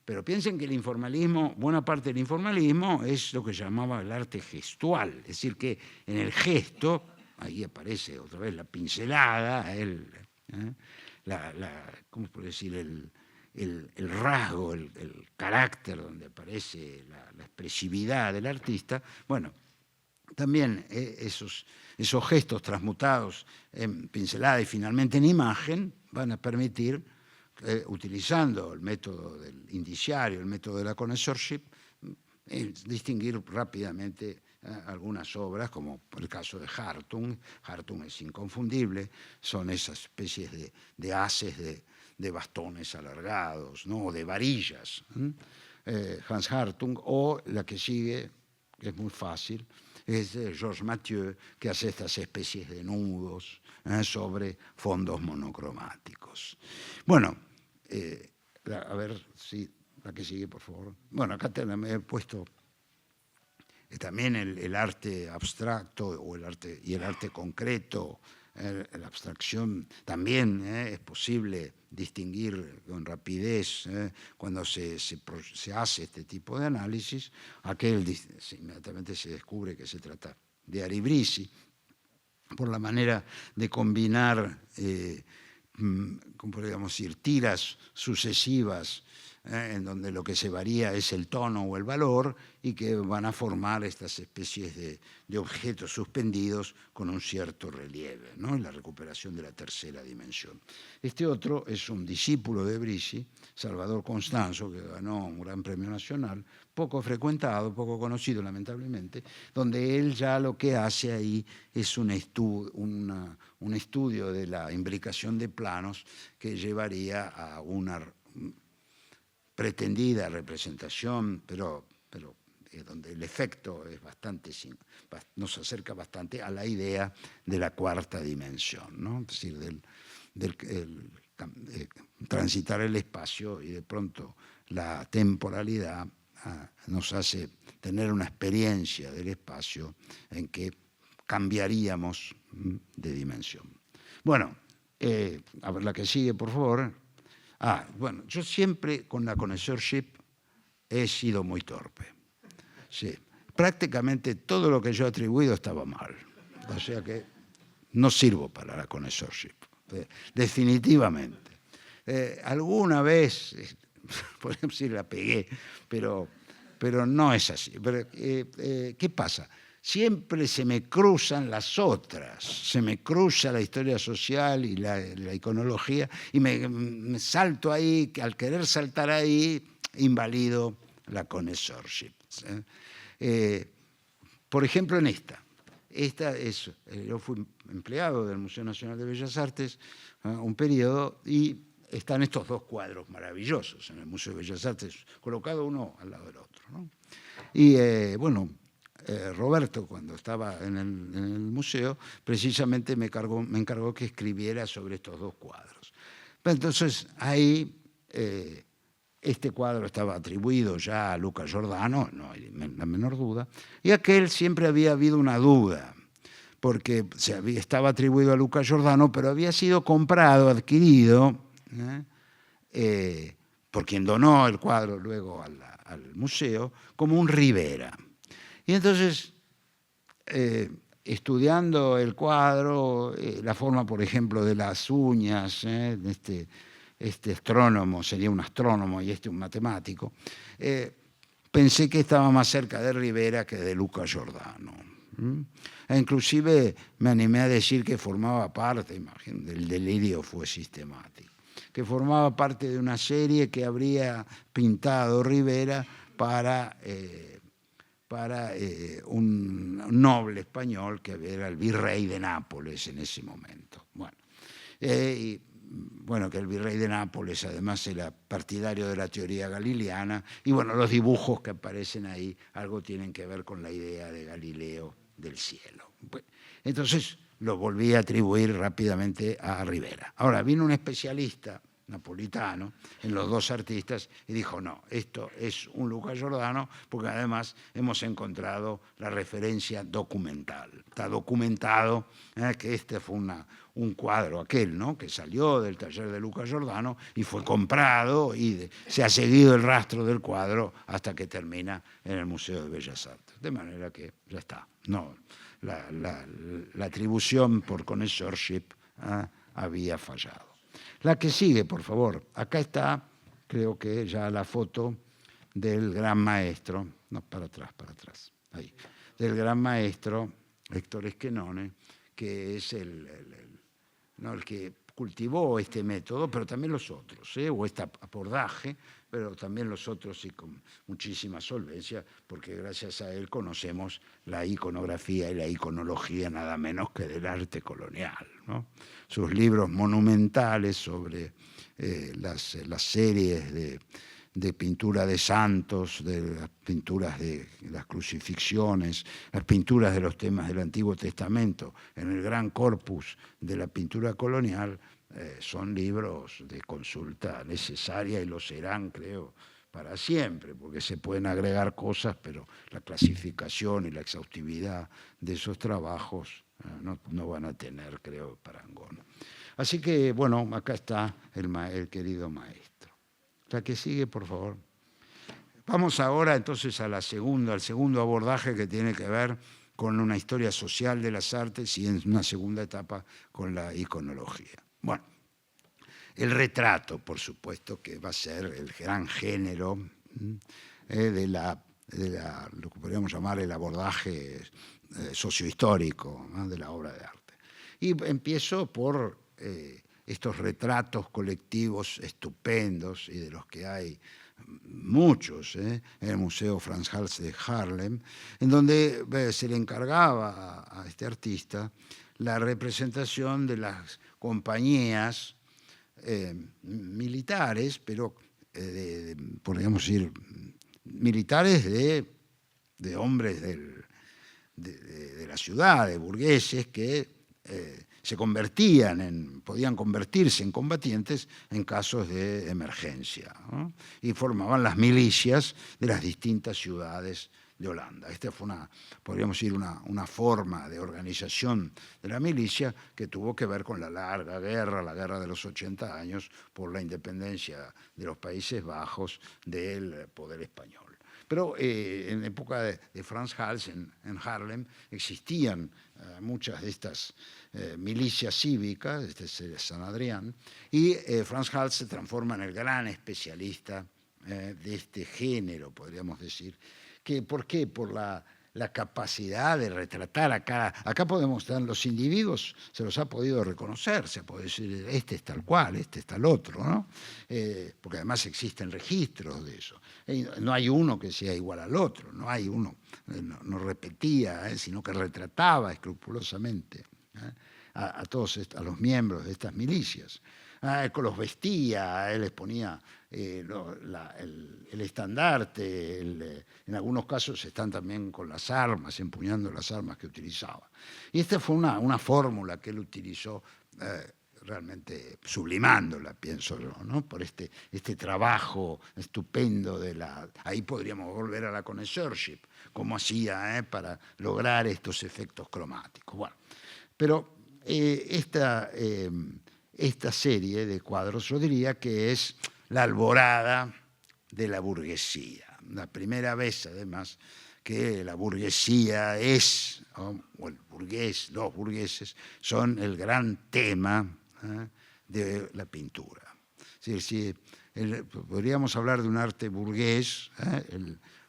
pero piensen que el informalismo, buena parte del informalismo es lo que llamaba el arte gestual, es decir, que en el gesto, ahí aparece otra vez la pincelada, ¿cómo se puede decir? El rasgo, el carácter donde aparece la expresividad del artista. Bueno, también esos gestos transmutados en pincelada y finalmente en imagen van a permitir, utilizando el método del indiciario, el método de la connoisseurship, distinguir rápidamente algunas obras, como el caso de Hartung. Hartung es inconfundible, son esas especies de haces de bastones alargados, ¿no? O de varillas. Hans Hartung, o la que sigue, que es muy fácil, es de Georges Mathieu, que hace estas especies de nudos sobre fondos monocromáticos. Bueno, a ver si la que sigue, por favor. Bueno, acá me he puesto también el arte abstracto o el arte concreto. La abstracción también es posible distinguir con rapidez cuando se hace este tipo de análisis. Inmediatamente se descubre que se trata de Aribrisi, por la manera de combinar, ¿cómo podríamos decir?, tiras sucesivas en donde lo que se varía es el tono o el valor y que van a formar estas especies de objetos suspendidos con un cierto relieve, ¿no? En la recuperación de la tercera dimensión. Este otro es un discípulo de Brisi, Salvador Constanzo, que ganó un gran premio nacional, poco frecuentado, poco conocido lamentablemente, donde él ya lo que hace ahí es un estudio de la imbricación de planos que llevaría a una pretendida representación, pero donde el efecto es nos acerca bastante a la idea de la cuarta dimensión, ¿no? Es decir, transitar el espacio y de pronto la temporalidad nos hace tener una experiencia del espacio en que cambiaríamos de dimensión. Bueno, a ver la que sigue, por favor. Bueno, yo siempre con la connoisseurship he sido muy torpe. Sí, prácticamente todo lo que yo he atribuido estaba mal. O sea que no sirvo para la connoisseurship, definitivamente. Alguna vez, por ejemplo, sí la pegué, pero no es así. ¿Qué pasa? Siempre se me cruzan las otras, se me cruza la historia social y la iconología, y me salto ahí, al querer saltar ahí, invalido la connoisseurship. Por ejemplo, en esta es, yo fui empleado del Museo Nacional de Bellas Artes un periodo, y están estos dos cuadros maravillosos en el Museo de Bellas Artes, colocados uno al lado del otro, ¿no? Y Roberto, cuando estaba en el museo, precisamente me encargó que escribiera sobre estos dos cuadros. Entonces, ahí este cuadro estaba atribuido ya a Luca Giordano, no hay la menor duda, y aquel siempre había habido una duda, porque estaba atribuido a Luca Giordano, pero había sido comprado, adquirido, por quien donó el cuadro luego al museo, como un Rivera. Y entonces, estudiando el cuadro, la forma, por ejemplo, de las uñas, este astrónomo, sería un astrónomo y un matemático, pensé que estaba más cerca de Rivera que de Luca Giordano. E inclusive me animé a decir que formaba parte, imagínate, del delirio fue sistemático, que formaba parte de una serie que habría pintado Rivera para un noble español que era el virrey de Nápoles en ese momento. Bueno, que el virrey de Nápoles además era partidario de la teoría galileana, y bueno, los dibujos que aparecen ahí algo tienen que ver con la idea de Galileo del cielo. Entonces lo volví a atribuir rápidamente a Rivera. Ahora vino un especialista napolitano en los dos artistas y dijo: no, esto es un Luca Giordano, porque además hemos encontrado la referencia documental. Está documentado que este fue un cuadro, aquel, ¿no?, que salió del taller de Luca Giordano y fue comprado, y se ha seguido el rastro del cuadro hasta que termina en el Museo de Bellas Artes. De manera que ya está. No, la atribución por connoisseurship había fallado. La que sigue, por favor. Acá está, creo que ya la foto del gran maestro, no, para atrás, ahí, del gran maestro Héctor Esquenone, que es el que cultivó este método, pero también los otros, o este abordaje, pero también los otros, y con muchísima solvencia, porque gracias a él conocemos la iconografía y la iconología nada menos que del arte colonial, ¿no? Sus libros monumentales sobre las series de pintura de santos, de las pinturas de las crucifixiones, las pinturas de los temas del Antiguo Testamento, en el gran corpus de la pintura colonial, son libros de consulta necesaria, y lo serán, creo, para siempre, porque se pueden agregar cosas, pero la clasificación y la exhaustividad de esos trabajos no van a tener, creo, parangón. Así que, bueno, acá está el querido maestro. La que sigue, por favor. Vamos ahora entonces al segundo abordaje, que tiene que ver con una historia social de las artes, y en una segunda etapa con la iconología. Bueno, el retrato, por supuesto, que va a ser el gran género de lo que podríamos llamar el abordaje sociohistórico, ¿no?, de la obra de arte. Y empiezo por estos retratos colectivos estupendos, y de los que hay muchos en el Museo Frans Hals de Haarlem, en donde se le encargaba a este artista la representación de las compañías militares, pero podríamos decir militares de hombres de la ciudad, de burgueses, que podían convertirse en combatientes en casos de emergencia, ¿no? Y formaban las milicias de las distintas ciudades de Holanda. Esta fue podríamos decir, una forma de organización de la milicia que tuvo que ver con la larga guerra, la guerra de los 80 años, por la independencia de los Países Bajos del poder español. Pero en época de Frans Hals, en Haarlem, existían muchas de estas milicias cívicas, este es San Adrián, y Frans Hals se transforma en el gran especialista de este género, podríamos decir. ¿Por qué? Por la capacidad de retratar acá podemos estar los individuos, se los ha podido reconocer, se puede decir, este es tal cual, este es tal otro, ¿no? Porque además existen registros de eso. No hay uno que sea igual al otro, no hay uno, no repetía, sino que retrataba escrupulosamente a los miembros de estas milicias. Los vestía, él les ponía el estandarte, en algunos casos están también con las armas, empuñando las armas que utilizaba. Y esta fue una fórmula que él utilizó realmente sublimándola, pienso yo, ¿no? Por este trabajo estupendo ahí podríamos volver a la connoisseurship, cómo hacía para lograr estos efectos cromáticos. Bueno, pero esta serie de cuadros yo diría que es la alborada de la burguesía. La primera vez, además, que la burguesía o el burgués, los burgueses, son el gran tema de la pintura. Es decir, podríamos hablar de un arte burgués,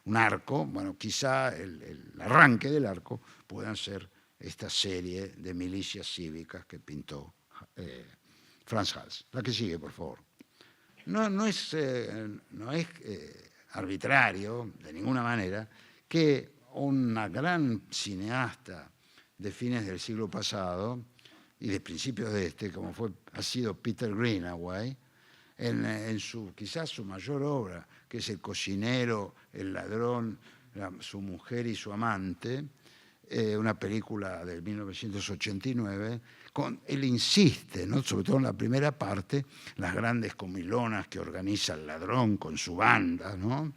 un arco, bueno, quizá el arranque del arco puedan ser esta serie de milicias cívicas que pintó Frans Hals. La que sigue, por favor. No es arbitrario, de ninguna manera, que una gran cineasta de fines del siglo pasado y de principios de como ha sido Peter Greenaway, en quizás su mayor obra, que es El cocinero, el ladrón, su mujer y su amante, una película del 1989, él insiste, ¿no? Sobre todo en la primera parte, las grandes comilonas que organiza el ladrón con su banda, ¿no?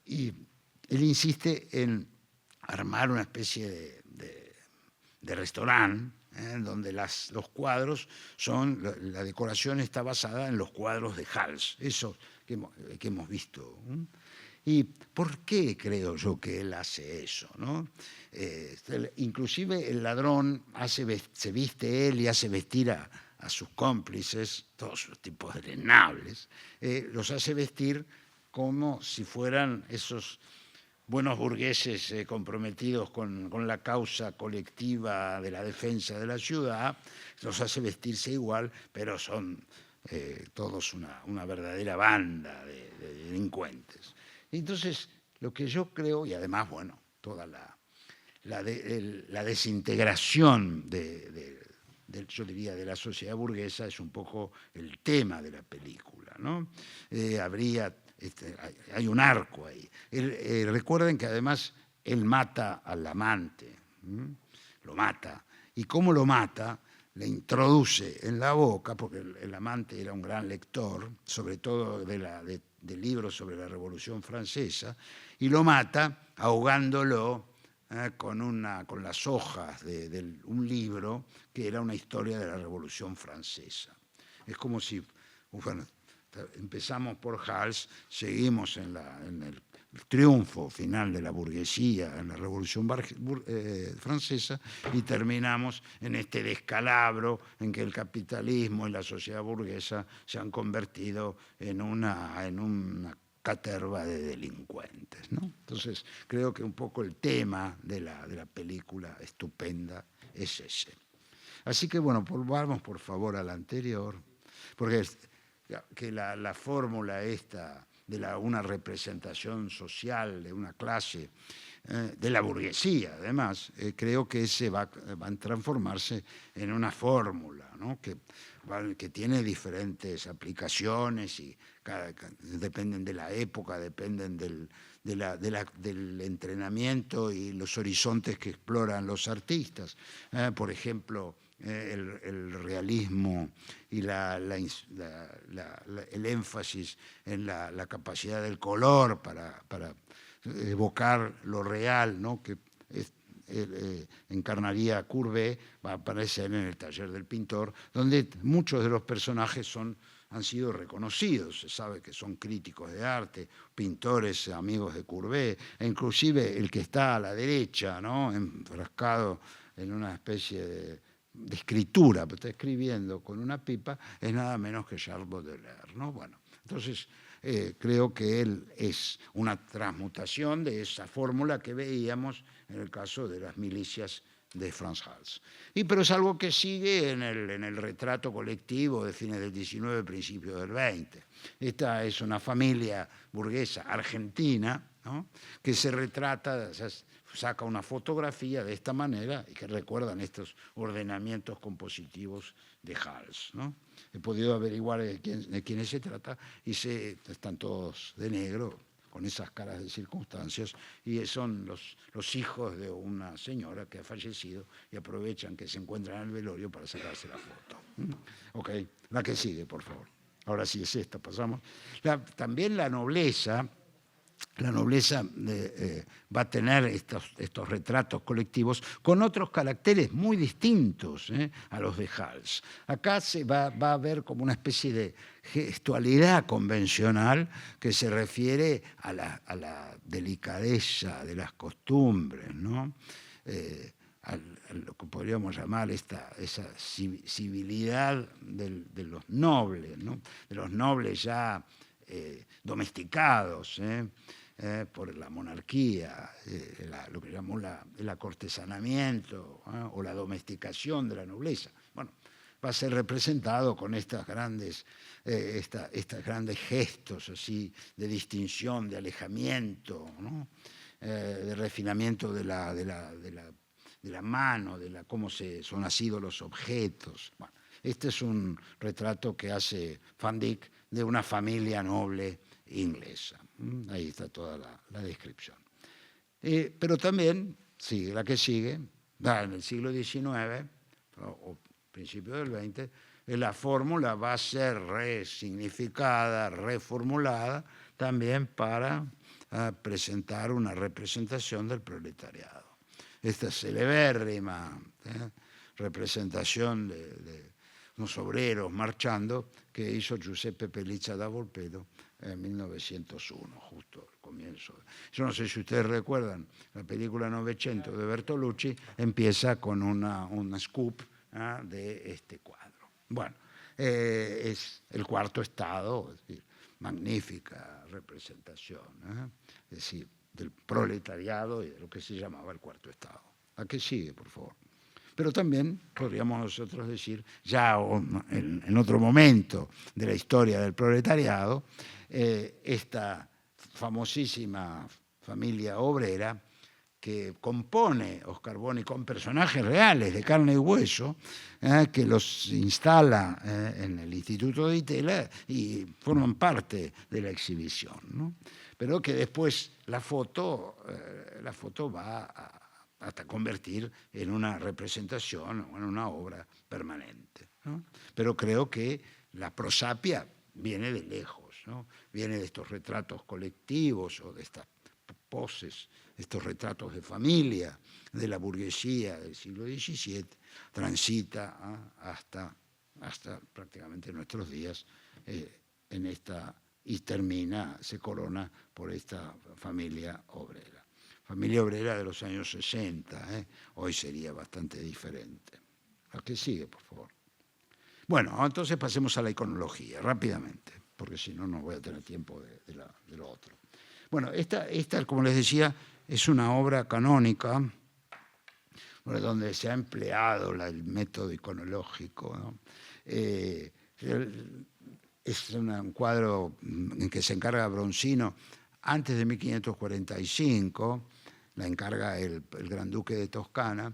Y él insiste en armar una especie de restaurante, donde los cuadros la decoración está basada en los cuadros de Hals, esos que hemos visto. ¿Y por qué creo yo que él hace eso, ¿no? Inclusive el ladrón se viste él y hace vestir a sus cómplices, todos los tipos deleznables, los hace vestir como si fueran esos buenos burgueses comprometidos con la causa colectiva de la defensa de la ciudad, los hace vestirse igual, pero son todos una verdadera banda de delincuentes. Entonces, lo que yo creo, y además, bueno, toda la desintegración yo diría, de la sociedad burguesa es un poco el tema de la película, ¿no? Hay un arco ahí. Recuerden que además él mata al amante, lo mata. ¿Y cómo lo mata? Le introduce en la boca, porque el amante era un gran lector, sobre todo de libros sobre la Revolución Francesa, y lo mata ahogándolo con las hojas de un libro que era una historia de la Revolución Francesa. Es como si, bueno, empezamos por Hals, seguimos en el triunfo final de la burguesía en la Revolución Francesa y terminamos en este descalabro en que el capitalismo y la sociedad burguesa se han convertido en una caterva de delincuentes, ¿no? Entonces, creo que un poco el tema de la película estupenda es ese. Así que, bueno, volvamos por favor a la anterior, porque que la fórmula esta de una representación social de una clase, de la burguesía, además, creo que va a transformarse en una fórmula, ¿no? que tiene diferentes aplicaciones y dependen de la época, dependen del entrenamiento y los horizontes que exploran los artistas. Por ejemplo, el realismo y el énfasis en la capacidad del color para evocar lo real, ¿no? Que encarnaría Courbet, va a aparecer en El taller del pintor, donde muchos de los personajes han sido reconocidos. Se sabe que son críticos de arte, pintores, amigos de Courbet, e inclusive el que está a la derecha, ¿no? Enfrascado en una especie de escritura, pero está escribiendo con una pipa, es nada menos que Charles Baudelaire, ¿no? Bueno, entonces creo que él es una transmutación de esa fórmula que veíamos en el caso de las milicias de Frans Hals. Pero es algo que sigue en el retrato colectivo de fines del XIX, principios del XX. Esta es una familia burguesa argentina, ¿no? Que se retrata, saca una fotografía de esta manera y que recuerdan estos ordenamientos compositivos de Hals, ¿no? He podido averiguar de quiénes se trata y están todos de negro, con esas caras de circunstancias, y son los hijos de una señora que ha fallecido y aprovechan que se encuentran en el velorio para sacarse la foto. Ok, la que sigue, por favor. Ahora sí es esta, pasamos. También la nobleza va a tener estos retratos colectivos con otros caracteres muy distintos a los de Hals. Acá se va a ver como una especie de gestualidad convencional que se refiere a la delicadeza de las costumbres, ¿no? A lo que podríamos llamar esa civilidad de los nobles, ¿no? De los nobles ya domesticados por la monarquía, lo que llamamos el acortesanamiento o la domesticación de la nobleza. Bueno, va a ser representado con estos grandes gestos así de distinción, de alejamiento, ¿no? De refinamiento de la mano, cómo son nacidos los objetos. Bueno, este es un retrato que hace Van Dyck de una familia noble inglesa. Ahí está toda la descripción. Pero también, la que sigue, en el siglo XIX o principios del XX, la fórmula va a ser resignificada, reformulada, también para presentar una representación del proletariado. Esta celebérrima representación de unos obreros marchando que hizo Giuseppe Pelliccia da Volpedo en 1901, justo al comienzo. Yo no sé si ustedes recuerdan, la película Novecento de Bertolucci empieza con una scoop de este cuadro. Bueno, es el cuarto estado, es decir, magnífica representación, es decir, del proletariado y de lo que se llamaba el cuarto estado. ¿A qué sigue, por favor? Pero también podríamos nosotros decir, ya en otro momento de la historia del proletariado, esta famosísima familia obrera que compone Oscar Boni con personajes reales de carne y hueso, que los instala en el Instituto de Itela y forman parte de la exhibición, ¿no? Pero que después la foto va hasta convertir en una representación o en una obra permanente, ¿no? Pero creo que la prosapia viene de lejos, ¿no? Viene de estos retratos colectivos o de estas poses, estos retratos de familia de la burguesía del siglo XVII, transita hasta prácticamente nuestros días y se corona por esta familia obrera. Familia obrera de los años 60, hoy sería bastante diferente. ¿A qué sigue, por favor? Bueno, entonces pasemos a la iconología, rápidamente, porque si no, no voy a tener tiempo de lo otro. Bueno, esta, como les decía, es una obra canónica, donde se ha empleado el método iconológico, ¿no? Es un cuadro en que se encarga Bronzino antes de 1545, la encarga el Gran Duque de Toscana.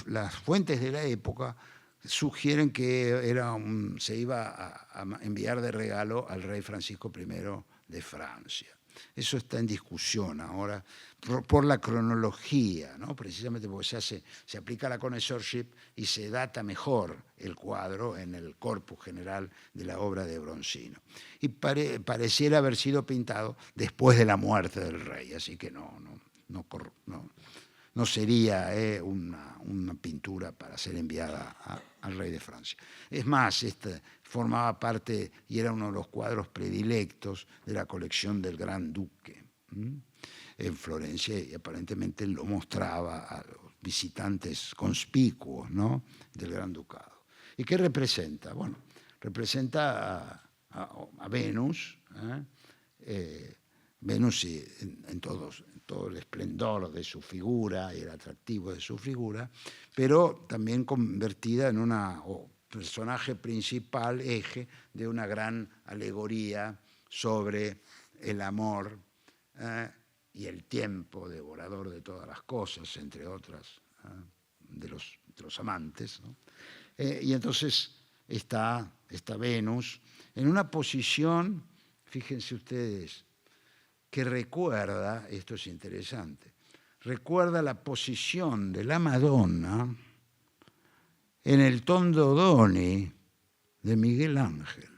Las fuentes de la época sugieren que se iba a enviar de regalo al rey Francisco I de Francia. Eso está en discusión ahora por la cronología, ¿no? Precisamente porque se aplica la connoisseurship y se data mejor el cuadro en el corpus general de la obra de Bronzino. Y pareciera haber sido pintado después de la muerte del rey, así que no sería una pintura para ser enviada al rey de Francia. Es más, formaba parte y era uno de los cuadros predilectos de la colección del Gran Duque en Florencia, y aparentemente lo mostraba a los visitantes conspicuos, ¿no?, del Gran Ducado. ¿Y qué representa? Bueno, representa a Venus, Venus en todo el esplendor de su figura y el atractivo de su figura, pero también convertida en personaje principal, eje de una gran alegoría sobre el amor y el tiempo devorador de todas las cosas, entre otras, de los amantes, ¿no? Y entonces está Venus en una posición, fíjense ustedes, que recuerda, esto es interesante, recuerda la posición de la Madonna en el Tondo Doni de Miguel Ángel.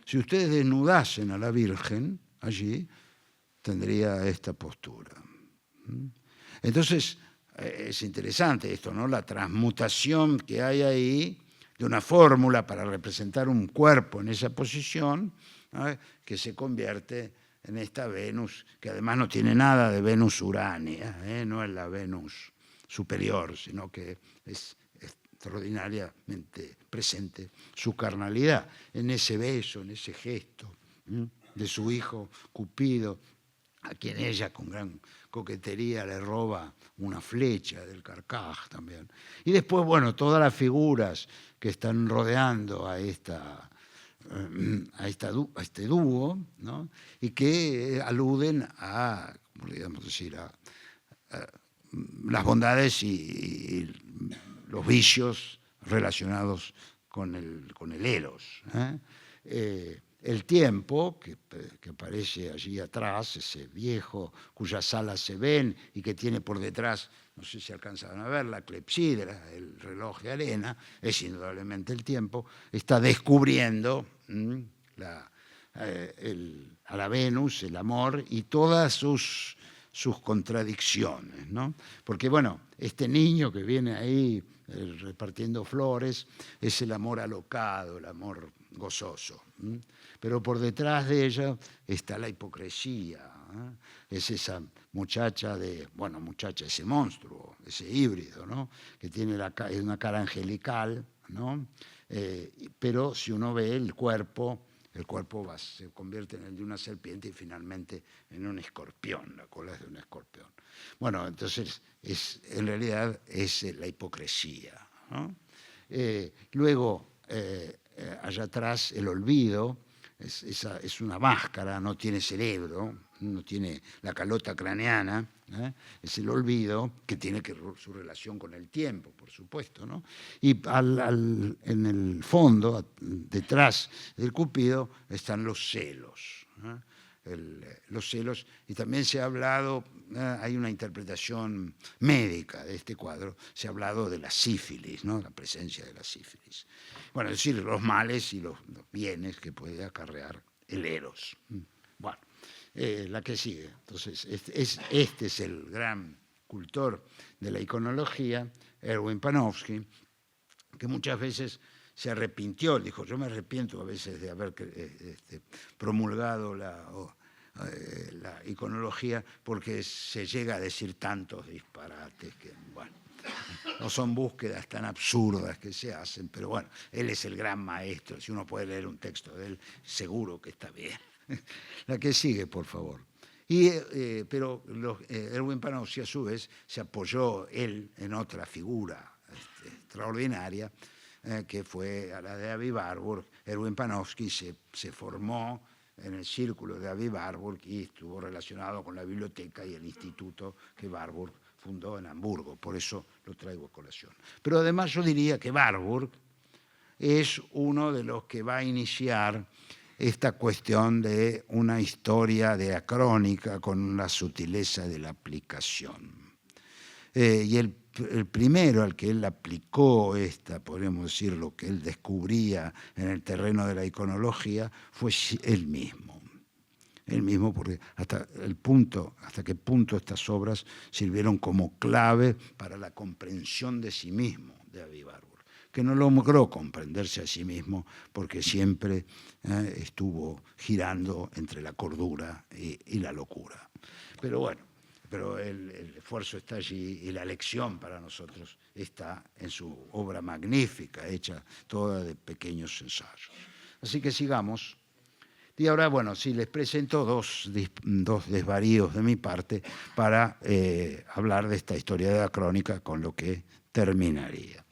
Si ustedes desnudasen a la Virgen allí, tendría esta postura. Entonces, es interesante esto, ¿no? La transmutación que hay ahí de una fórmula para representar un cuerpo en esa posición, ¿no?, que se convierte en esta Venus, que además no tiene nada de Venus Urania, no es la Venus superior, sino que es extraordinariamente presente su carnalidad en ese beso, en ese gesto de su hijo Cupido, a quien ella con gran coquetería le roba una flecha del Carcaj también. Y después, bueno, todas las figuras que están rodeando a este dúo, ¿no?, y que aluden a, podríamos decir, a las bondades y los vicios relacionados con el eros. El tiempo, que aparece allí atrás, ese viejo cuyas alas se ven y que tiene por detrás, no sé si alcanzaron a ver, la clepsidra, el reloj de arena, es indudablemente el tiempo, está descubriendo a la Venus, el amor y todas sus contradicciones, ¿no? Porque, bueno, este niño que viene ahí repartiendo flores es el amor alocado, el amor gozoso. Pero por detrás de ella está la hipocresía. Es esa muchacha ese monstruo, ese híbrido, ¿no?, que tiene una cara angelical, ¿no? Pero si uno ve el cuerpo se convierte en el de una serpiente y finalmente en un escorpión, la cola es de un escorpión. Bueno, entonces en realidad es la hipocresía, ¿no? Luego, allá atrás, el olvido, es una máscara, no tiene cerebro, no tiene la calota craneana, es el olvido que tiene su relación con el tiempo, por supuesto, ¿no? Y en el fondo, detrás del Cupido, están los celos, ¿no? Los celos, y también se ha hablado, hay una interpretación médica de este cuadro, se ha hablado de la sífilis, ¿no?, la presencia de la sífilis. Bueno, es decir, los males y los bienes que puede acarrear el eros. Bueno, la que sigue. Entonces, este es el gran cultor de la iconología, Erwin Panofsky, que muchas veces se arrepintió, dijo, yo me arrepiento a veces de haber promulgado la iconología porque se llega a decir tantos disparates que, bueno, no son búsquedas tan absurdas que se hacen, pero bueno, él es el gran maestro, si uno puede leer un texto de él, seguro que está bien. La que sigue, por favor. Pero Erwin Panofsky, a su vez, se apoyó él en otra figura extraordinaria, que fue a la de Avi Warburg. Erwin Panofsky se formó en el círculo de Avi Warburg y estuvo relacionado con la biblioteca y el instituto que Warburg fundó en Hamburgo, por eso lo traigo a colación. Pero además yo diría que Warburg es uno de los que va a iniciar esta cuestión de una historia diacrónica con la sutileza de la aplicación. Y el primero al que él aplicó podríamos decir, lo que él descubría en el terreno de la iconología, fue él mismo. Él mismo, porque hasta qué punto estas obras sirvieron como clave para la comprensión de sí mismo de David Barbour, que no logró comprenderse a sí mismo porque siempre estuvo girando entre la cordura y la locura. Pero bueno, el esfuerzo está allí y la lección para nosotros está en su obra magnífica, hecha toda de pequeños ensayos. Así que sigamos. Y ahora, bueno, sí, les presento dos desvaríos de mi parte para hablar de esta historia de la crónica, con lo que terminaría.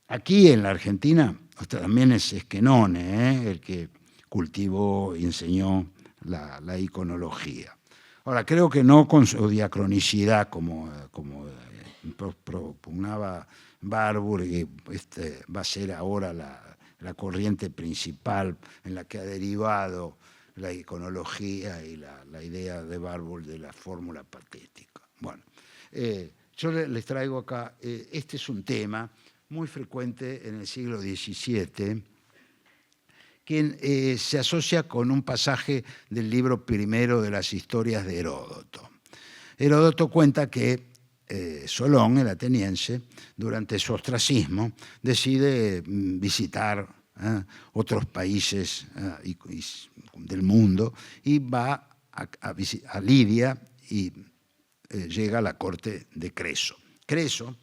Aquí en la Argentina también es Esquenone el que cultivó y enseñó la iconología. Ahora, creo que no con su diacronicidad como propugnaba Barbour, y va a ser ahora la corriente principal en la que ha derivado la iconología y la idea de Barbour de la fórmula patética. Bueno, yo les traigo acá, este es un tema muy frecuente en el siglo XVII, que se asocia con un pasaje del libro primero de las historias de Heródoto. Heródoto cuenta que Solón, el ateniense, durante su ostracismo, decide visitar otros países del mundo y va a Lidia y llega a la corte de Creso. Creso,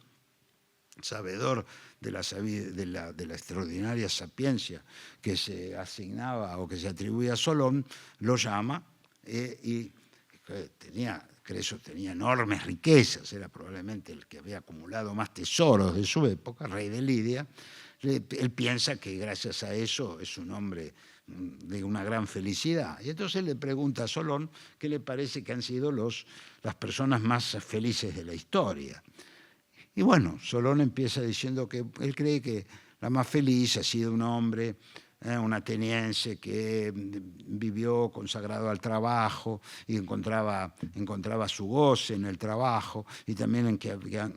sabedor de la extraordinaria sapiencia que se asignaba o que se atribuía a Solón, lo llama y Creso tenía enormes riquezas, era probablemente el que había acumulado más tesoros de su época, rey de Lidia. Él piensa que gracias a eso es un hombre de una gran felicidad. Y entonces le pregunta a Solón qué le parece que han sido las personas más felices de la historia. Y bueno, Solón empieza diciendo que él cree que la más feliz ha sido un hombre, un ateniense que vivió consagrado al trabajo y encontraba su goce en el trabajo y también en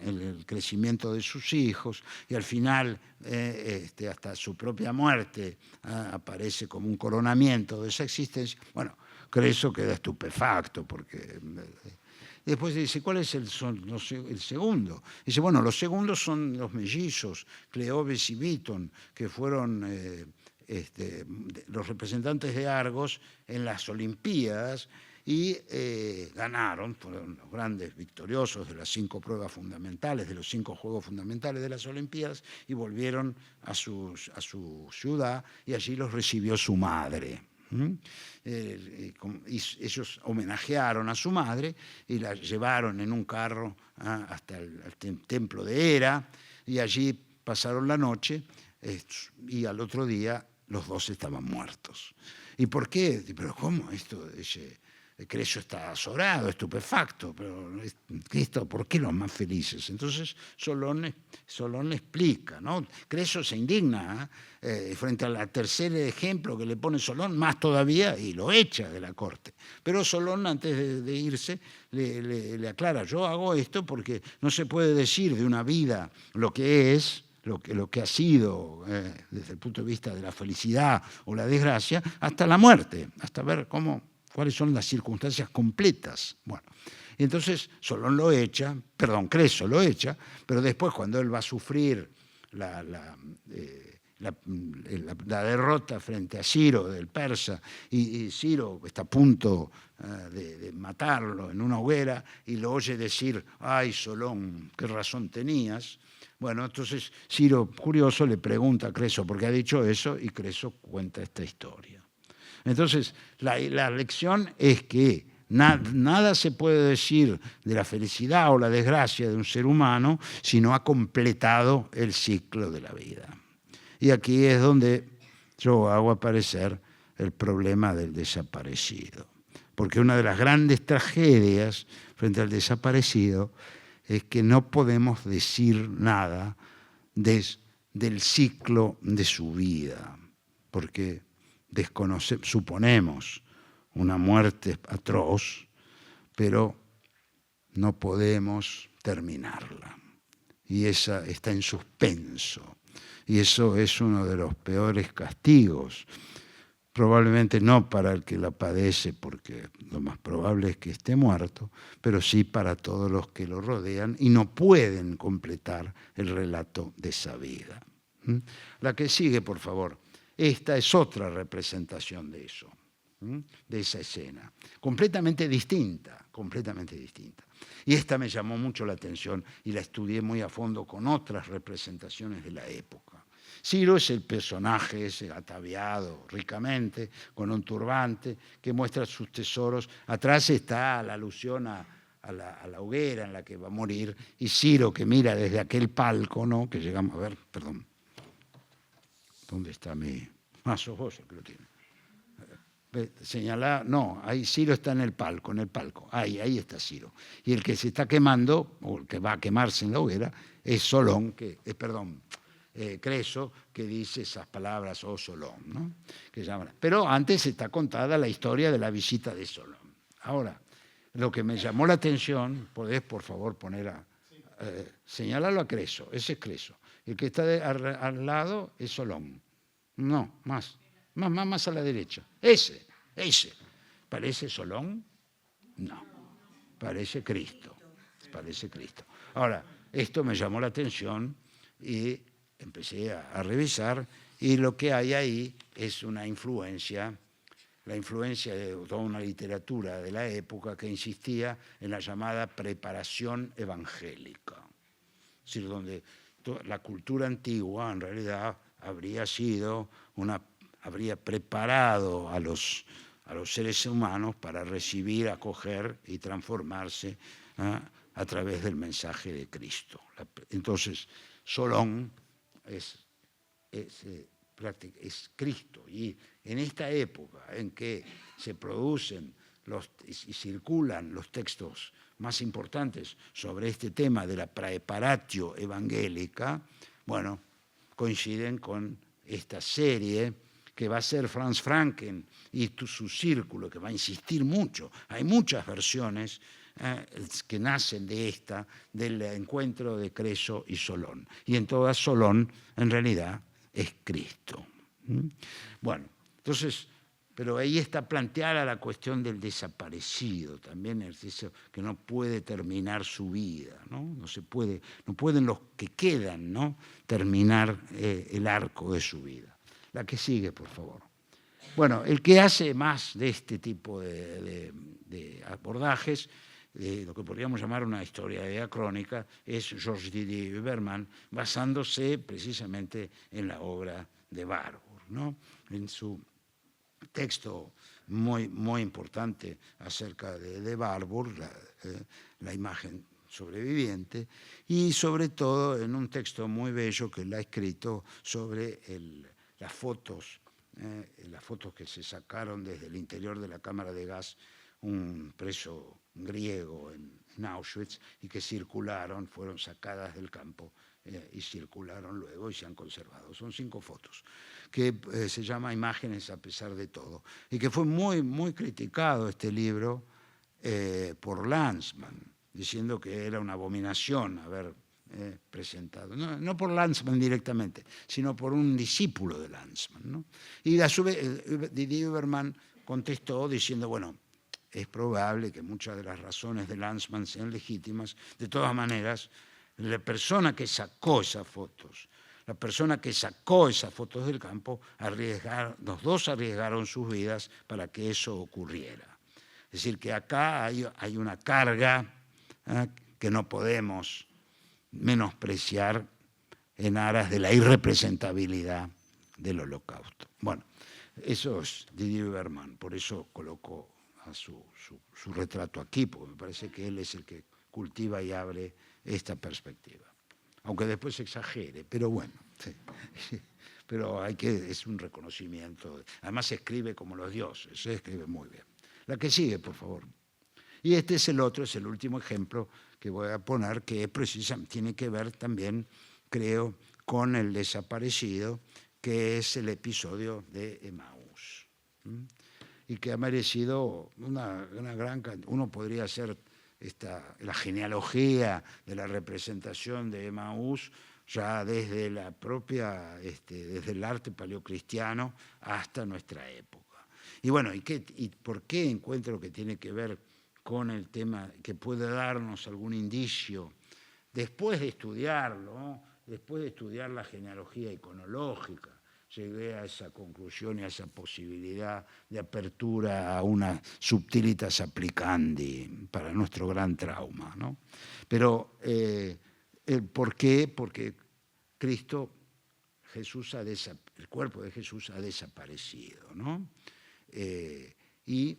el crecimiento de sus hijos, y al final hasta su propia muerte aparece como un coronamiento de esa existencia. Bueno, Creso queda estupefacto porque... Después dice, ¿cuál es el segundo? Dice, bueno, los segundos son los mellizos, Cleobes y Biton, que fueron los representantes de Argos en las Olimpiadas y ganaron, fueron los grandes victoriosos de las 5 pruebas fundamentales, de los 5 juegos fundamentales de las Olimpiadas, y volvieron a su ciudad y allí los recibió su madre. Y ellos homenajearon a su madre y la llevaron en un carro hasta el templo de Hera, y allí pasaron la noche y al otro día los dos estaban muertos. ¿Y por qué? Pero ¿cómo esto? Creso está azorado, estupefacto, pero ¿por qué los más felices? Entonces Solón le explica, ¿no? Creso se indigna frente al tercer ejemplo que le pone Solón, más todavía, y lo echa de la corte. Pero Solón, antes de irse, le aclara, yo hago esto porque no se puede decir de una vida lo que es, lo que ha sido desde el punto de vista de la felicidad o la desgracia, hasta la muerte, hasta ver cuáles son las circunstancias completas. Bueno, y entonces Creso lo echa, pero después cuando él va a sufrir la derrota frente a Ciro del persa, y Ciro está a punto de matarlo en una hoguera, y lo oye decir, ay Solón, qué razón tenías. Bueno, entonces Ciro, curioso, le pregunta a Creso por qué ha dicho eso, y Creso cuenta esta historia. Entonces, la lección es que nada se puede decir de la felicidad o la desgracia de un ser humano si no ha completado el ciclo de la vida. Y aquí es donde yo hago aparecer el problema del desaparecido. Porque una de las grandes tragedias frente al desaparecido es que no podemos decir nada del ciclo de su vida. Porque suponemos una muerte atroz, pero no podemos terminarla. Y esa está en suspenso. Y eso es uno de los peores castigos. Probablemente no para el que la padece, porque lo más probable es que esté muerto, pero sí para todos los que lo rodean y no pueden completar el relato de esa vida. La que sigue, por favor. Esta es otra representación de eso, de esa escena, completamente distinta, completamente distinta. Y esta me llamó mucho la atención y la estudié muy a fondo con otras representaciones de la época. Ciro es el personaje ese ataviado ricamente, con un turbante, que muestra sus tesoros. Atrás está la alusión a la hoguera en la que va a morir, y Ciro que mira desde aquel palco, ¿no? Que llegamos a ver, perdón. ¿Dónde está mi...? Sos vos el que lo tiene. Señalá, no, ahí Ciro está en el palco, ahí está Ciro. Y el que se está quemando, o el que va a quemarse en la hoguera, es Solón, Creso, que dice esas palabras, oh Solón, ¿no? Que llaman. Pero antes está contada la historia de la visita de Solón. Ahora, lo que me llamó la atención, podés por favor poner señalarlo a Creso, ese es Creso. El que está al lado es Solón. No, más a la derecha. Ese. ¿Parece Solón? No, parece Cristo. Ahora, esto me llamó la atención y empecé a revisar, y lo que hay ahí es una influencia, la influencia de toda una literatura de la época que insistía en la llamada preparación evangélica. Es decir, donde la cultura antigua en realidad habría preparado a los seres humanos para recibir, acoger y transformarse a través del mensaje de Cristo. Entonces, Solón es Cristo. Y en esta época en que se producen y circulan los textos más importantes sobre este tema de la praeparatio evangélica, bueno, coinciden con esta serie que va a ser Franz Franken y su círculo, que va a insistir mucho. Hay muchas versiones que nacen del encuentro de Creso y Solón. Y en todas Solón, en realidad, es Cristo. Bueno, entonces, pero ahí está planteada la cuestión del desaparecido, también es eso, que no puede terminar su vida, ¿no? No pueden los que quedan, ¿no?, terminar el arco de su vida. La que sigue, por favor. Bueno, el que hace más de este tipo de abordajes, lo que podríamos llamar una historia diacrónica, es Georges Didier Huberman, basándose precisamente en la obra de Barbour, ¿no? En su texto muy, muy importante acerca de Barbour, la imagen sobreviviente, y sobre todo en un texto muy bello que él ha escrito sobre las fotos que se sacaron desde el interior de la cámara de gas, un preso griego en Auschwitz, y que fueron sacadas del campo y circularon luego y se han conservado. Son 5 fotos, que se llama Imágenes a pesar de todo, y que fue muy, muy criticado este libro por Lanzmann, diciendo que era una abominación haber presentado, no por Lanzmann directamente, sino por un discípulo de Lanzmann, ¿no? Y a su vez Didier Huberman contestó diciendo, bueno, es probable que muchas de las razones de Lanzmann sean legítimas. De todas maneras, la persona que sacó esas fotos del campo, los dos arriesgaron sus vidas para que eso ocurriera. Es decir, que acá hay una carga que no podemos menospreciar en aras de la irrepresentabilidad del Holocausto. Bueno, eso es Didier Huberman, por eso coloco a su retrato aquí, porque me parece que él es el que cultiva y abre esta perspectiva. Aunque después exagere, pero bueno, sí. Pero es un reconocimiento. Además se escribe como los dioses, se escribe muy bien. La que sigue, por favor. Y este es el último ejemplo que voy a poner, que precisamente tiene que ver también, creo, con el desaparecido, que es el episodio de Emaús. y que ha merecido una gran... Uno podría hacer la genealogía de la representación de Emaús ya desde la propia, desde el arte paleocristiano hasta nuestra época. Y bueno, ¿y por qué encuentro que tiene que ver con el tema, que puede darnos algún indicio, después de estudiarlo, ¿no? Después de estudiar la genealogía iconológica, llegué a esa conclusión y a esa posibilidad de apertura a una subtilitas applicandi para nuestro gran trauma, ¿no? Pero, ¿por qué? Porque el cuerpo de Jesús ha desaparecido, ¿no? Y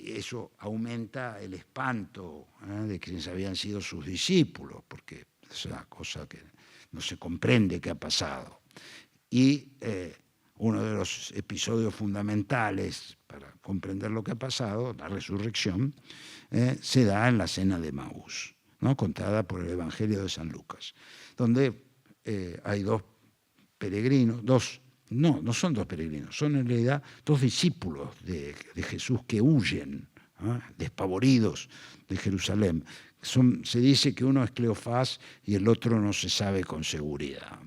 eso aumenta el espanto de quienes habían sido sus discípulos, porque es una cosa que no se comprende qué ha pasado. Y uno de los episodios fundamentales para comprender lo que ha pasado, la resurrección, se da en la cena de Emaús, ¿no? Contada por el Evangelio de San Lucas, donde hay dos peregrinos, no son dos peregrinos, son en realidad dos discípulos de Jesús que huyen, despavoridos de Jerusalén. Se dice que uno es Cleofás y el otro no se sabe con seguridad,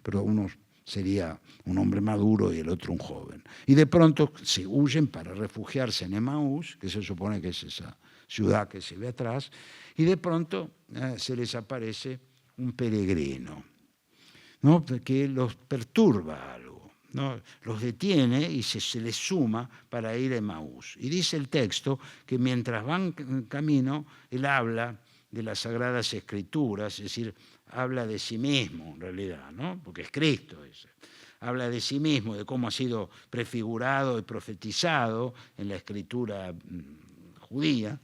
pero uno sería un hombre maduro y el otro un joven. Y de pronto se huyen para refugiarse en Emaús, que se supone que es esa ciudad que se ve atrás, y de pronto se les aparece un peregrino, ¿no? Que los perturba algo, ¿no? Los detiene y se les suma para ir a Emaús. Y dice el texto que mientras van en camino, él habla de las Sagradas Escrituras, es decir, habla de sí mismo en realidad, ¿no? Porque es Cristo ese. Habla de sí mismo, de cómo ha sido prefigurado y profetizado en la Escritura judía,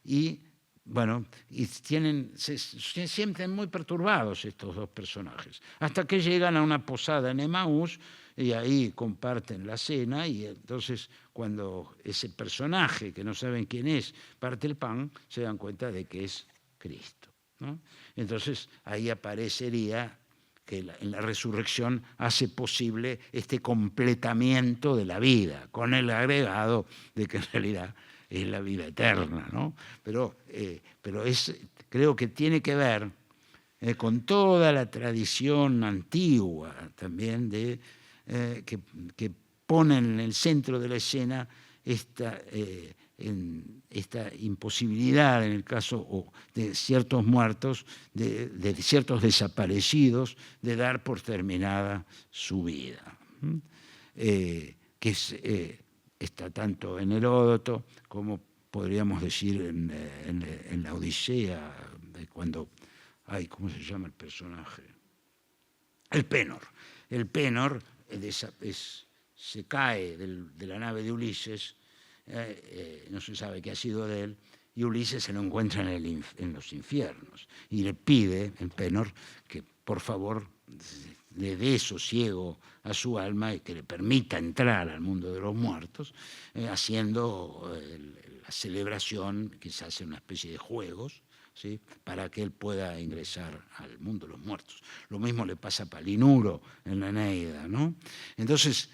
y bueno, y se sienten muy perturbados estos dos personajes, hasta que llegan a una posada en Emaús y ahí comparten la cena, y entonces cuando ese personaje, que no saben quién es, parte el pan, se dan cuenta de que es Cristo, ¿no? Entonces ahí aparecería que en la resurrección hace posible este completamiento de la vida, con el agregado de que en realidad es la vida eterna, ¿no? Pero creo que tiene que ver con toda la tradición antigua también que ponen en el centro de la escena esta imposibilidad, en el caso de ciertos muertos, de ciertos desaparecidos, de dar por terminada su vida. Que está tanto en Heródoto como podríamos decir en la Odisea, cuando ¿cómo se llama el personaje? El Pénor. El Pénor se cae de la nave de Ulises, no se sabe qué ha sido de él, y Ulises se lo encuentra en los infiernos y le pide, el Pénor, que por favor le dé sosiego a su alma y que le permita entrar al mundo de los muertos, haciendo la celebración, quizás en una especie de juegos, ¿sí? Para que él pueda ingresar al mundo de los muertos. Lo mismo le pasa a Palinuro en la Eneida, ¿no? Entonces,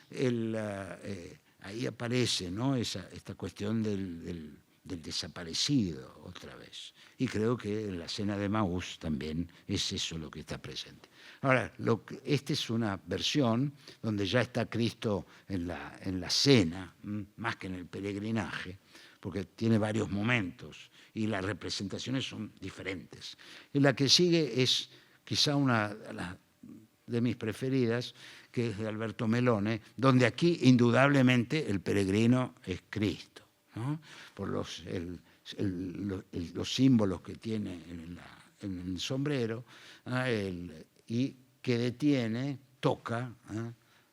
ahí aparece, ¿no? Esta cuestión del desaparecido otra vez. Y creo que en la cena de Emaús también es eso lo que está presente. Ahora, esta es una versión donde ya está Cristo en la cena, más que en el peregrinaje, porque tiene varios momentos y las representaciones son diferentes. Y la que sigue es quizá una de mis preferidas, que es de Alberto Melone, donde aquí indudablemente el peregrino es Cristo, ¿no? Por los símbolos que tiene en el sombrero, y que detiene, toca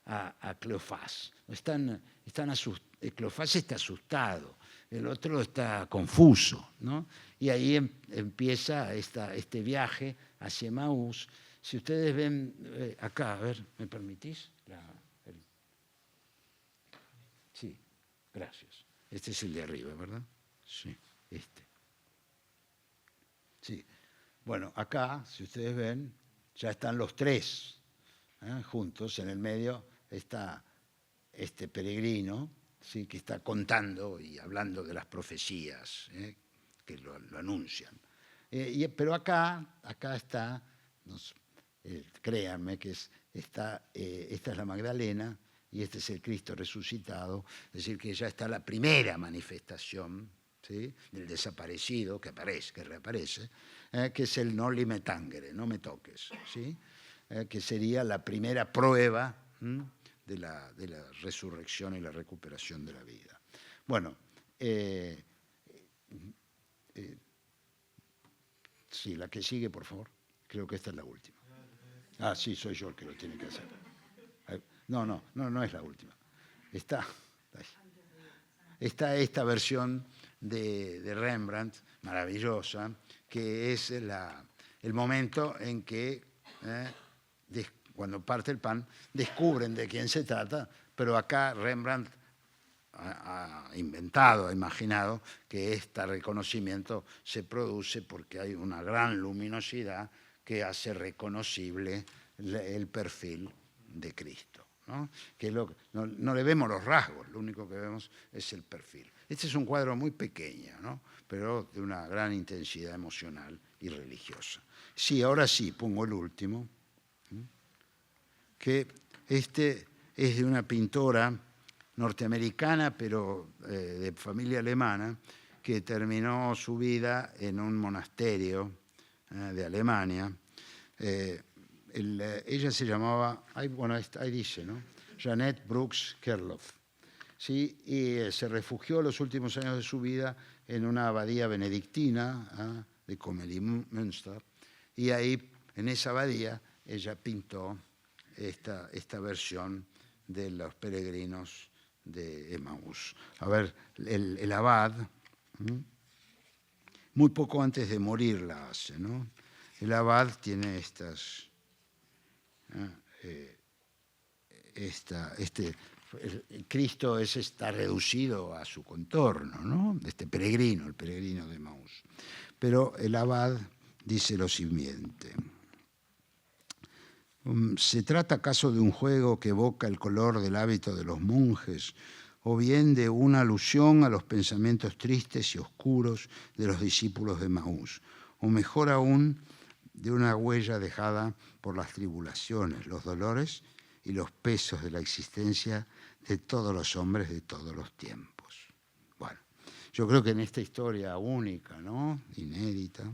a Cleofás. Cleofás está asustado, el otro está confuso, ¿no? Y ahí empieza este viaje hacia Emaús. Si ustedes ven acá, a ver, ¿me permitís? Sí, gracias. Este es el de arriba, ¿verdad? Sí, este. Sí. Bueno, acá, si ustedes ven, ya están los tres juntos. En el medio está este peregrino, ¿sí?, que está contando y hablando de las profecías que lo anuncian. Pero acá está, créanme que esta es la Magdalena y este es el Cristo resucitado, es decir, que ya está la primera manifestación, ¿sí?, del desaparecido que reaparece, que es el noli me tangere, no me toques, ¿sí?, que sería la primera prueba de la resurrección y la recuperación de la vida. Bueno, sí, la que sigue, por favor. Creo que esta es la última. Ah, sí, soy yo el que lo tiene que hacer. No es la última. Está esta versión de Rembrandt, maravillosa, que es el momento en que, cuando parte el pan, descubren de quién se trata, pero acá Rembrandt ha inventado, ha imaginado que este reconocimiento se produce porque hay una gran luminosidad que hace reconocible el perfil de Cristo, ¿no? Que no le vemos los rasgos, lo único que vemos es el perfil. Este es un cuadro muy pequeño, ¿no?, pero de una gran intensidad emocional y religiosa. Sí, ahora sí, pongo el último, que este es de una pintora norteamericana, pero de familia alemana, que terminó su vida en un monasterio de Alemania. Ella se llamaba, ahí dice, ¿no?, Jeanette Brooks Kerloff, ¿sí?, y se refugió los últimos años de su vida en una abadía benedictina de Comely-Münster, y ahí, en esa abadía, ella pintó esta versión de los peregrinos de Emaús. A ver, el abad, muy poco antes de morir la hace, ¿no? El abad tiene Cristo está reducido a su contorno, ¿no?, de este peregrino, el peregrino de Emaús. Pero el abad dice lo siguiente: ¿se trata acaso de un juego que evoca el color del hábito de los monjes, o bien de una alusión a los pensamientos tristes y oscuros de los discípulos de Emaús, o mejor aún, de una huella dejada por las tribulaciones, los dolores y los pesos de la existencia de todos los hombres de todos los tiempos? Bueno, yo creo que en esta historia única, ¿no?, inédita,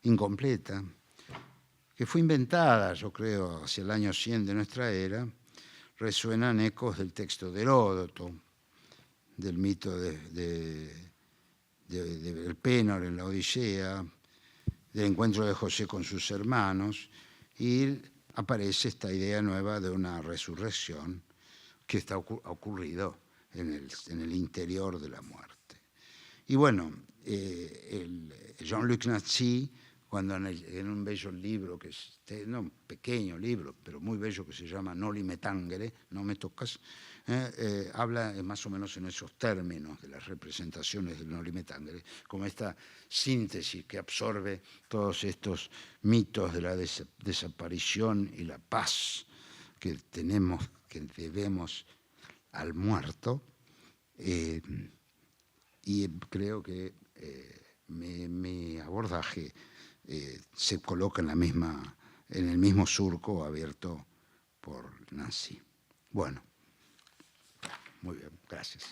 incompleta, que fue inventada, yo creo, hacia el año 100 de nuestra era, resuenan ecos del texto de Heródoto, del mito del Pénor en la Odisea, del encuentro de José con sus hermanos, y aparece esta idea nueva de una resurrección que ha ocurrido en el interior de la muerte. Y bueno, Jean-Luc Nazis, cuando en un bello libro, no un pequeño libro, pero muy bello, que se llama Noli me tangere, no me tocas, habla más o menos en esos términos de las representaciones del Noli me tangere, como esta síntesis que absorbe todos estos mitos de la desaparición y la paz que debemos al muerto, y creo que mi abordaje se coloca en el mismo surco abierto por Nancy. Bueno, muy bien, gracias.